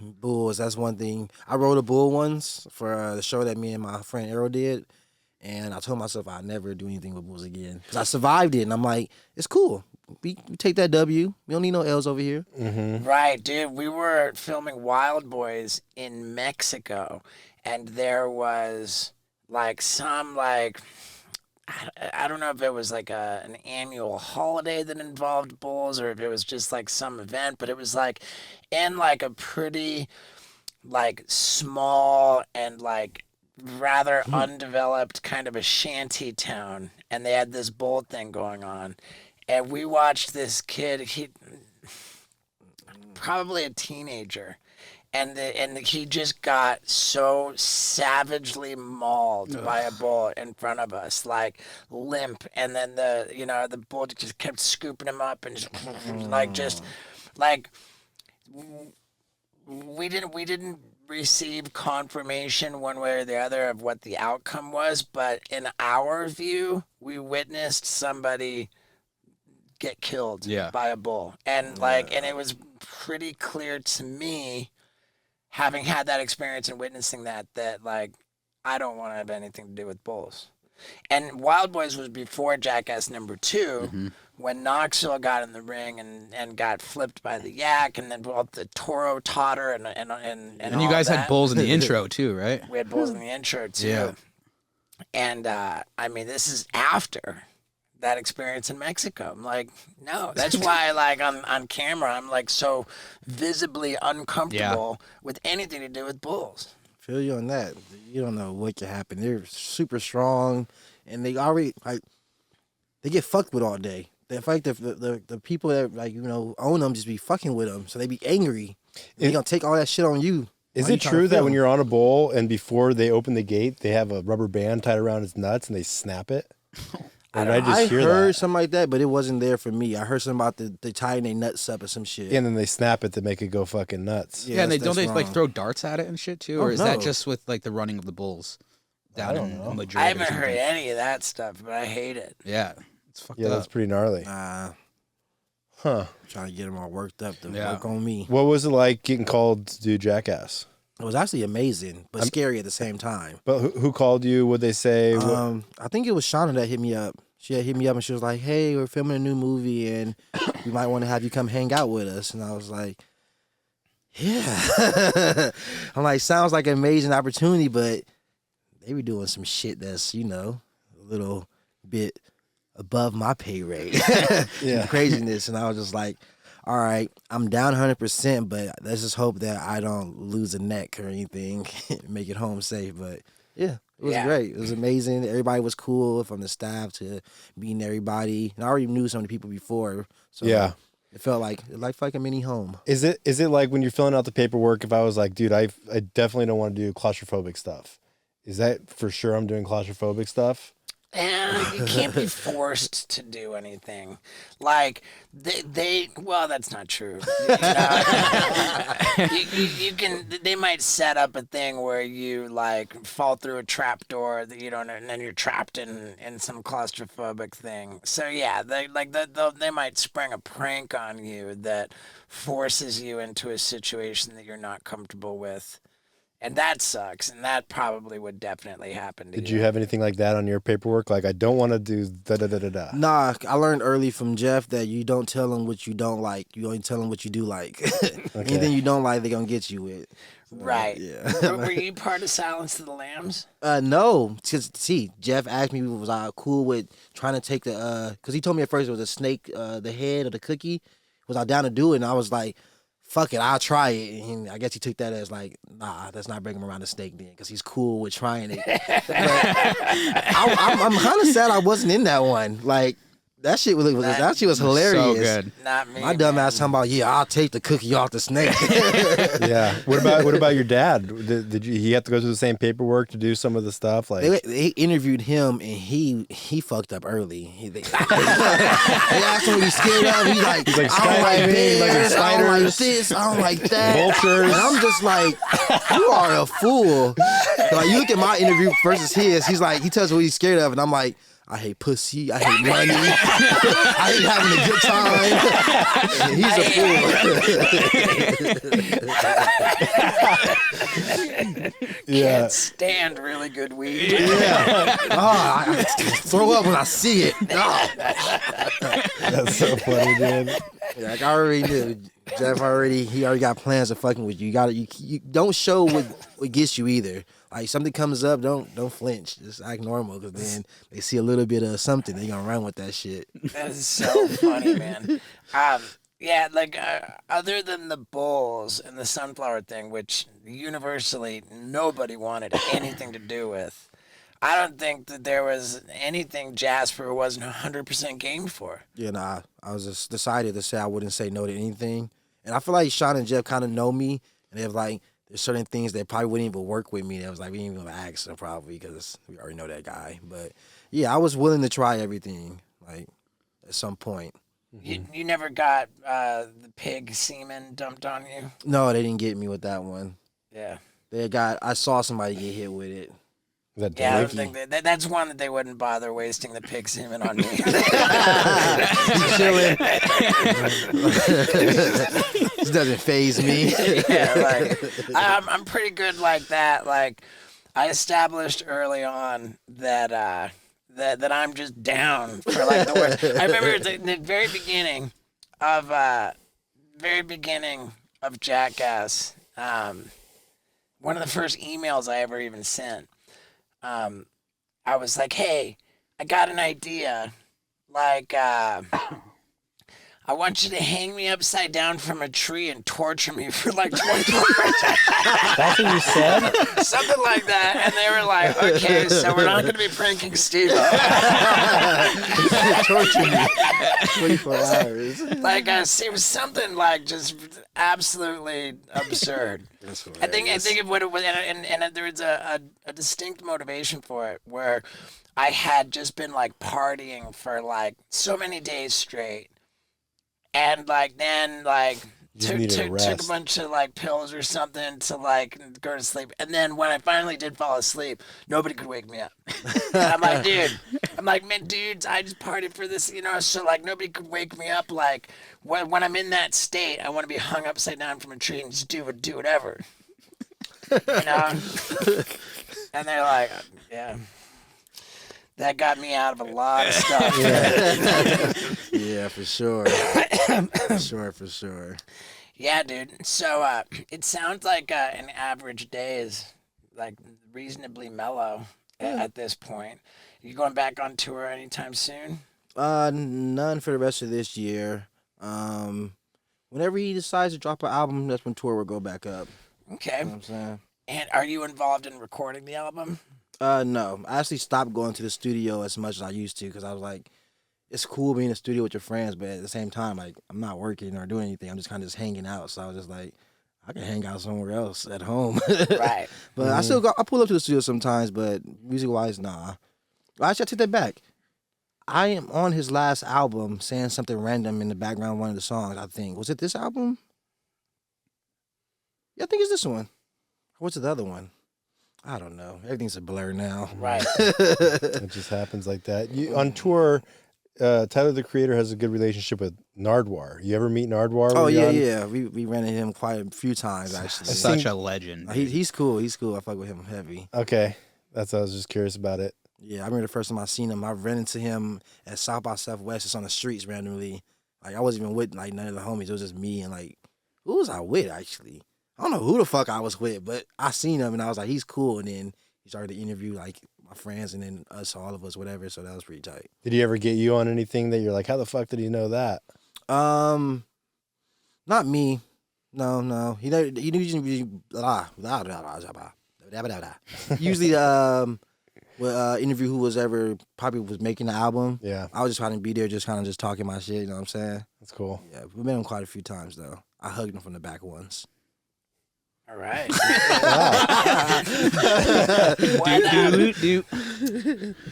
Bulls, that's one thing. I rode a bull once for the show that me and my friend Arrow did, and I told myself I'd never do anything with bulls again. Because I survived it, and I'm like, it's cool. We take that W. We don't need no L's over here. Mm-hmm. Right, dude. We were filming Wild Boys in Mexico, and there was like some I don't know if it was like an annual holiday that involved bulls or if it was just like some event, but it was like in like a pretty like small and like rather undeveloped kind of a shanty town, and they had this bull thing going on, and we watched this kid, he probably a teenager, and he just got so savagely mauled by a bull in front of us, like limp, and then the bull just kept scooping him up and just we didn't receive confirmation one way or the other of what the outcome was, but in our view, we witnessed somebody get killed by a bull, and and it was pretty clear to me, having had that experience and witnessing that like I don't want to have anything to do with bulls. And Wild Boys was before Jackass #2, Mm-hmm. when Knoxville got in the ring and got flipped by the yak, and then the Toro Totter and And you all guys that. had bulls in the intro too, right? We had bulls in the intro too. Yeah. And I mean, this is after that experience in Mexico. I'm like, no, that's why like on camera I'm like so visibly uncomfortable with anything to do with bulls. Feel you on that. You don't know what can happen. They're super strong, and they already they get fucked with all day. They like the people that own them just be fucking with them, so they be angry. They gonna take all that shit on you. Is Why you it trying to true that film? when you're on a bull and before they open the gate, they have a rubber band tied around its nuts and they snap it? Or did I just hear heard that? something like that, but it wasn't there for me. I heard something about they tying their nuts up or some shit. And then they snap it to make it go fucking nuts. Yeah, and they that's don't they like wrong. throw darts at it and shit too, Oh, or is that no. just with like the running of the bulls down don't in know. Madrid? I or haven't heard something? any of that stuff, but I hate it. Yeah, it's fucked Yeah, up. that's pretty gnarly. Huh. Trying to get them all worked up to Yeah. work on me. What was it like getting called to do Jackass? It was actually amazing, but scary at the same time. But who called you? What'd they say? I think it was Shauna that hit me up. She had hit me up and she was like, "Hey, we're filming a new movie and we might want to have you come hang out with us." And I was like, Yeah. I'm like, sounds like an amazing opportunity, but they be doing some shit that's, a little bit above my pay rate. Yeah. Craziness. And I was just like, all right, I'm down 100%, but let's just hope that I don't lose a neck or anything, make it home safe. But yeah, it was great. It was amazing. Everybody was cool, from the staff to meeting everybody. And I already knew some of the people before. So Yeah. it felt like a mini home. Is it like when you're filling out the paperwork, if I was like, dude, I definitely don't want to do claustrophobic stuff. Is that for sure I'm doing claustrophobic stuff? You can't be forced to do anything. Like well, that's not true. You can. They might set up a thing where you like fall through a trap door that you don't, and then you're trapped in some claustrophobic thing. So yeah, they might spring a prank on you that forces you into a situation that you're not comfortable with. And that sucks, and that probably would definitely happen to you. Did you have anything like that on your paperwork? Like, I don't want to do da-da-da-da-da. Nah, I learned early from Jeff that you don't tell them what you don't like. You only tell them what you do like. Anything you don't like, they're going to get you with. So, Right. Yeah. Were you part of Silence of the Lambs? No. See, Jeff asked me, was I cool with trying to take the, because he told me at first it was a snake, the head of the cookie. Was I down to do it? And I was like, fuck it, I'll try it. And I guess he took that as like, nah, let's not bring him around the snake then, because he's cool with trying it. But I'm kind of sad I wasn't in that one. Like, that shit was hilarious. So good. Not me. My dumb ass talking about, I'll take the cookie off the snake. Yeah. What about your dad? Did he have to go through the same paperwork to do some of the stuff? Like, They interviewed him, and he fucked up early. They asked him what he's scared of. He's like, I don't like bears, I don't like this, I don't like that. Vultures. And I'm just like, you are a fool. Like, you look at my interview versus his. He's like, he tells me what he's scared of, and I'm like, I hate pussy. I hate money. I hate having a good time. He's a fool. yeah. Can't stand really good weed. Yeah. I throw up when I see it. That's so funny, dude. Like, I already knew. Jeff he already got plans of fucking with you. You don't show what gets you either. Like, something comes up, don't flinch. Just act normal, because then they see a little bit of something, they gonna run with that shit. That's so funny, man. Yeah, like other than the bulls and the sunflower thing, which universally nobody wanted anything to do with, I don't think that there was anything Jasper wasn't 100% game for. Yeah, nah, I was just decided to say I wouldn't say no to anything. And I feel like Sean and Jeff kind of know me, and they're like, there's certain things that probably wouldn't even work with me. That was like, we didn't even ask them probably, because we already know that guy. But yeah, I was willing to try everything, like, at some point. You never got the pig semen dumped on you? No, they didn't get me with that one. Yeah. I saw somebody get hit with it. Is that Yeah, I don't Ricky? think that's one that they wouldn't bother wasting the pig semen on me. Chilling. This doesn't faze me. Yeah, like I'm pretty good like that. Like, I established early on that that I'm just down for like the worst. I remember in the very beginning of Jackass. One of the first emails I ever even sent. I was like, hey, I got an idea. Like, I want you to hang me upside down from a tree and torture me for like 24 hours. That's what you said? Something like that. And they were like, okay, so we're not going to be pranking Steve. Torture me 24 hours. Like, it was something like just absolutely absurd. I think of what it was, and there was a distinct motivation for it, where I had just been like partying for like so many days straight, and like then like took a bunch of like pills or something to like go to sleep, and then when I finally did fall asleep, nobody could wake me up. I'm like, man, dudes, I just partied for this, so like nobody could wake me up. Like when I'm in that state, I want to be hung upside down from a tree and just do whatever. And they're like, yeah. That got me out of a lot of stuff. Yeah, for sure. For sure. Yeah, dude. So it sounds like an average day is like reasonably mellow at this point. You going back on tour anytime soon? None for the rest of this year. Whenever he decides to drop an album, that's when tour will go back up. Okay. You know what I'm saying? And are you involved in recording the album? No. I actually stopped going to the studio as much as I used to because I was like, it's cool being in the studio with your friends, but at the same time, like, I'm not working or doing anything. I'm just kind of just hanging out. So I was just like, I can hang out somewhere else at home. Right. But I still I pull up to the studio sometimes, but music-wise, nah. Well, actually, I take that back. I am on his last album saying something random in the background of one of the songs, I think. Was it this album? Yeah, I think it's this one. What's the other one? I don't know. Everything's a blur now. Right. It just happens like that. You on tour, Tyler the Creator has a good relationship with Nardwar. You ever meet Nardwar? Oh, yeah. We ran into him quite a few times, actually. Such a legend. He's cool. He's cool. I fuck with him heavy. Okay. That's I was just curious about it. Yeah, I remember the first time I seen him, I ran into him at South by Southwest, just on the streets randomly. Like, I wasn't even with, like, none of the homies. It was just me and, like, who was I with, actually? I don't know who the fuck I was with, but I seen him, and I was like, he's cool. And then he started to interview, like, my friends and then us, all of us, whatever. So that was pretty tight. Did he ever get you on anything that you're like, how the fuck did he know that? Not me. No. He usually usually would interview who was ever probably was making the album. Yeah. I was just trying to be there, just kind of just talking my shit. You know what I'm saying? That's cool. Yeah, we met him quite a few times though. I hugged him from the back once. All right.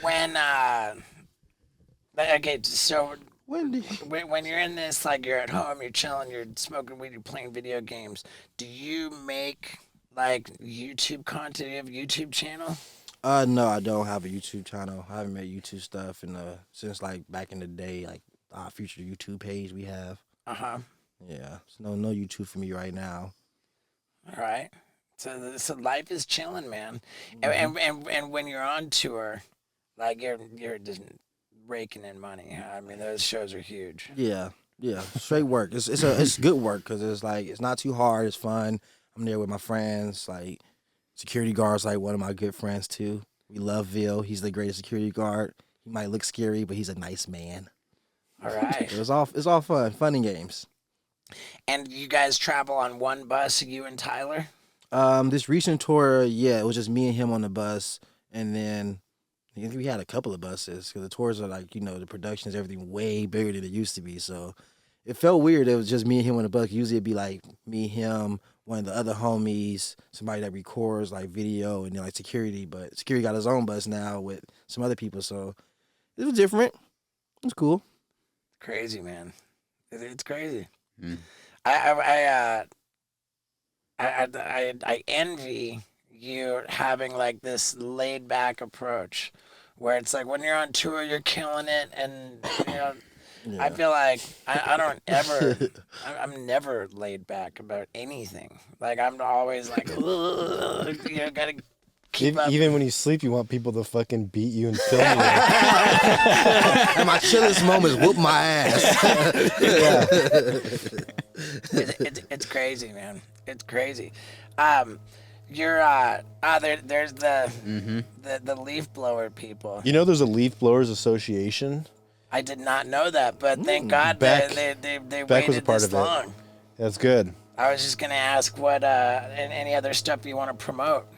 When okay, so Wendy. when you're in this, like you're at home, you're chilling, you're smoking weed, you're playing video games. Do you make like YouTube content? Do you have a YouTube channel? No, I don't have a YouTube channel. I haven't made YouTube stuff since like back in the day, like our future YouTube page we have. Yeah, so no YouTube for me right now. All right. So life is chilling, man. And when you're on tour, like you're just raking in money. I mean, those shows are huge. Yeah, straight work. It's good work because it's like it's not too hard. It's fun. I'm there with my friends. Like security guard's like one of my good friends too. We love Vil. He's the greatest security guard. He might look scary, but he's a nice man. All right. It's all fun and games. And you guys travel on one bus, you and Tyler? This recent tour, yeah, it was just me and him on the bus, and then I think we had a couple of buses because the tours are like, the production is everything way bigger than it used to be. So it felt weird. It was just me and him on the bus. Usually it'd be like me, him, one of the other homies, somebody that records like video, and then like security. But security got his own bus now with some other people, so it was different. It was cool. Crazy, man. It's crazy. Mm. I envy you having like this laid back approach where it's like when you're on tour you're killing it, and Yeah. I feel like I don't ever I'm never laid back about anything. Like I'm always like gotta keep up. Even when you sleep, you want people to fucking beat you and film you. And my chillest moments whoop my ass. Yeah. It's crazy, man. It's crazy. You're there's the leaf blower people. You know, there's a Leaf Blowers Association. I did not know that, but thank God Beck- they Beck was a waited part this of it. long. That's good. I was just gonna ask what and any other stuff you want to promote.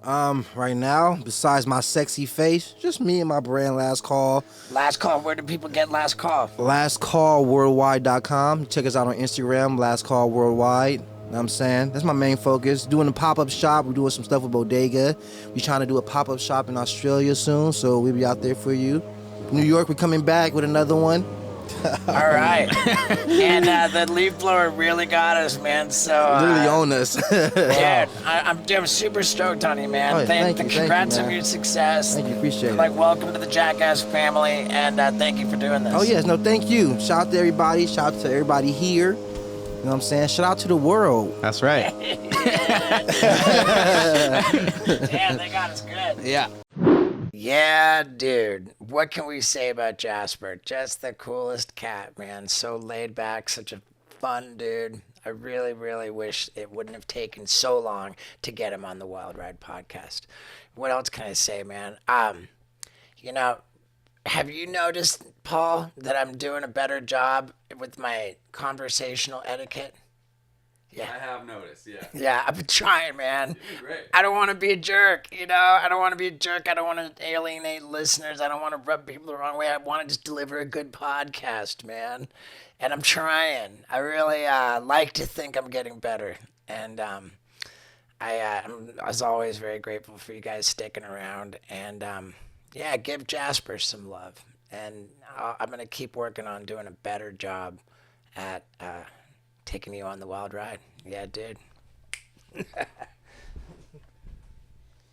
Right now, besides my sexy face, just me and my brand Last Call. Last Call. Where do people get Last Call? LastCallWorldwide.com. Check us out on Instagram, Last Call Worldwide. You know what I'm saying? That's my main focus. Doing a pop-up shop. We're doing some stuff with Bodega. We're trying to do a pop-up shop in Australia soon, so we'll be out there for you. New York, we're coming back with another one. All right. And the leaf blower really got us, man. So Literally own us. dude, I'm super stoked on you, man. Oh, yeah, thank you, Congrats on man. your success. Thank you, appreciate it. Like, welcome to the Jackass family, and thank you for doing this. Oh, yes, no, thank you. Shout out to everybody. Shout out to everybody here. You know what I'm saying? Shout out to the world. That's right. Damn, they got us good. Yeah. Yeah, dude. What can we say about Jasper? Just the coolest cat, man. So laid back, such a fun, dude. I really, really wish it wouldn't have taken so long to get him on the Wild Ride podcast. What else can I say, man? You know, have you noticed, Paul, that I'm doing a better job with my conversational etiquette? I have noticed, yeah. Yeah, I've been trying, man. You're great. I don't want to be a jerk, you know? I don't want to be a jerk. I don't want to alienate listeners. I don't want to rub people the wrong way. I want to just deliver a good podcast, man. And I'm trying. I really like to think I'm getting better. And I'm, as always, very grateful for you guys sticking around. And, yeah, give Jasper some love. And I'm going to keep working on doing a better job at taking you on the wild ride. Yeah, dude.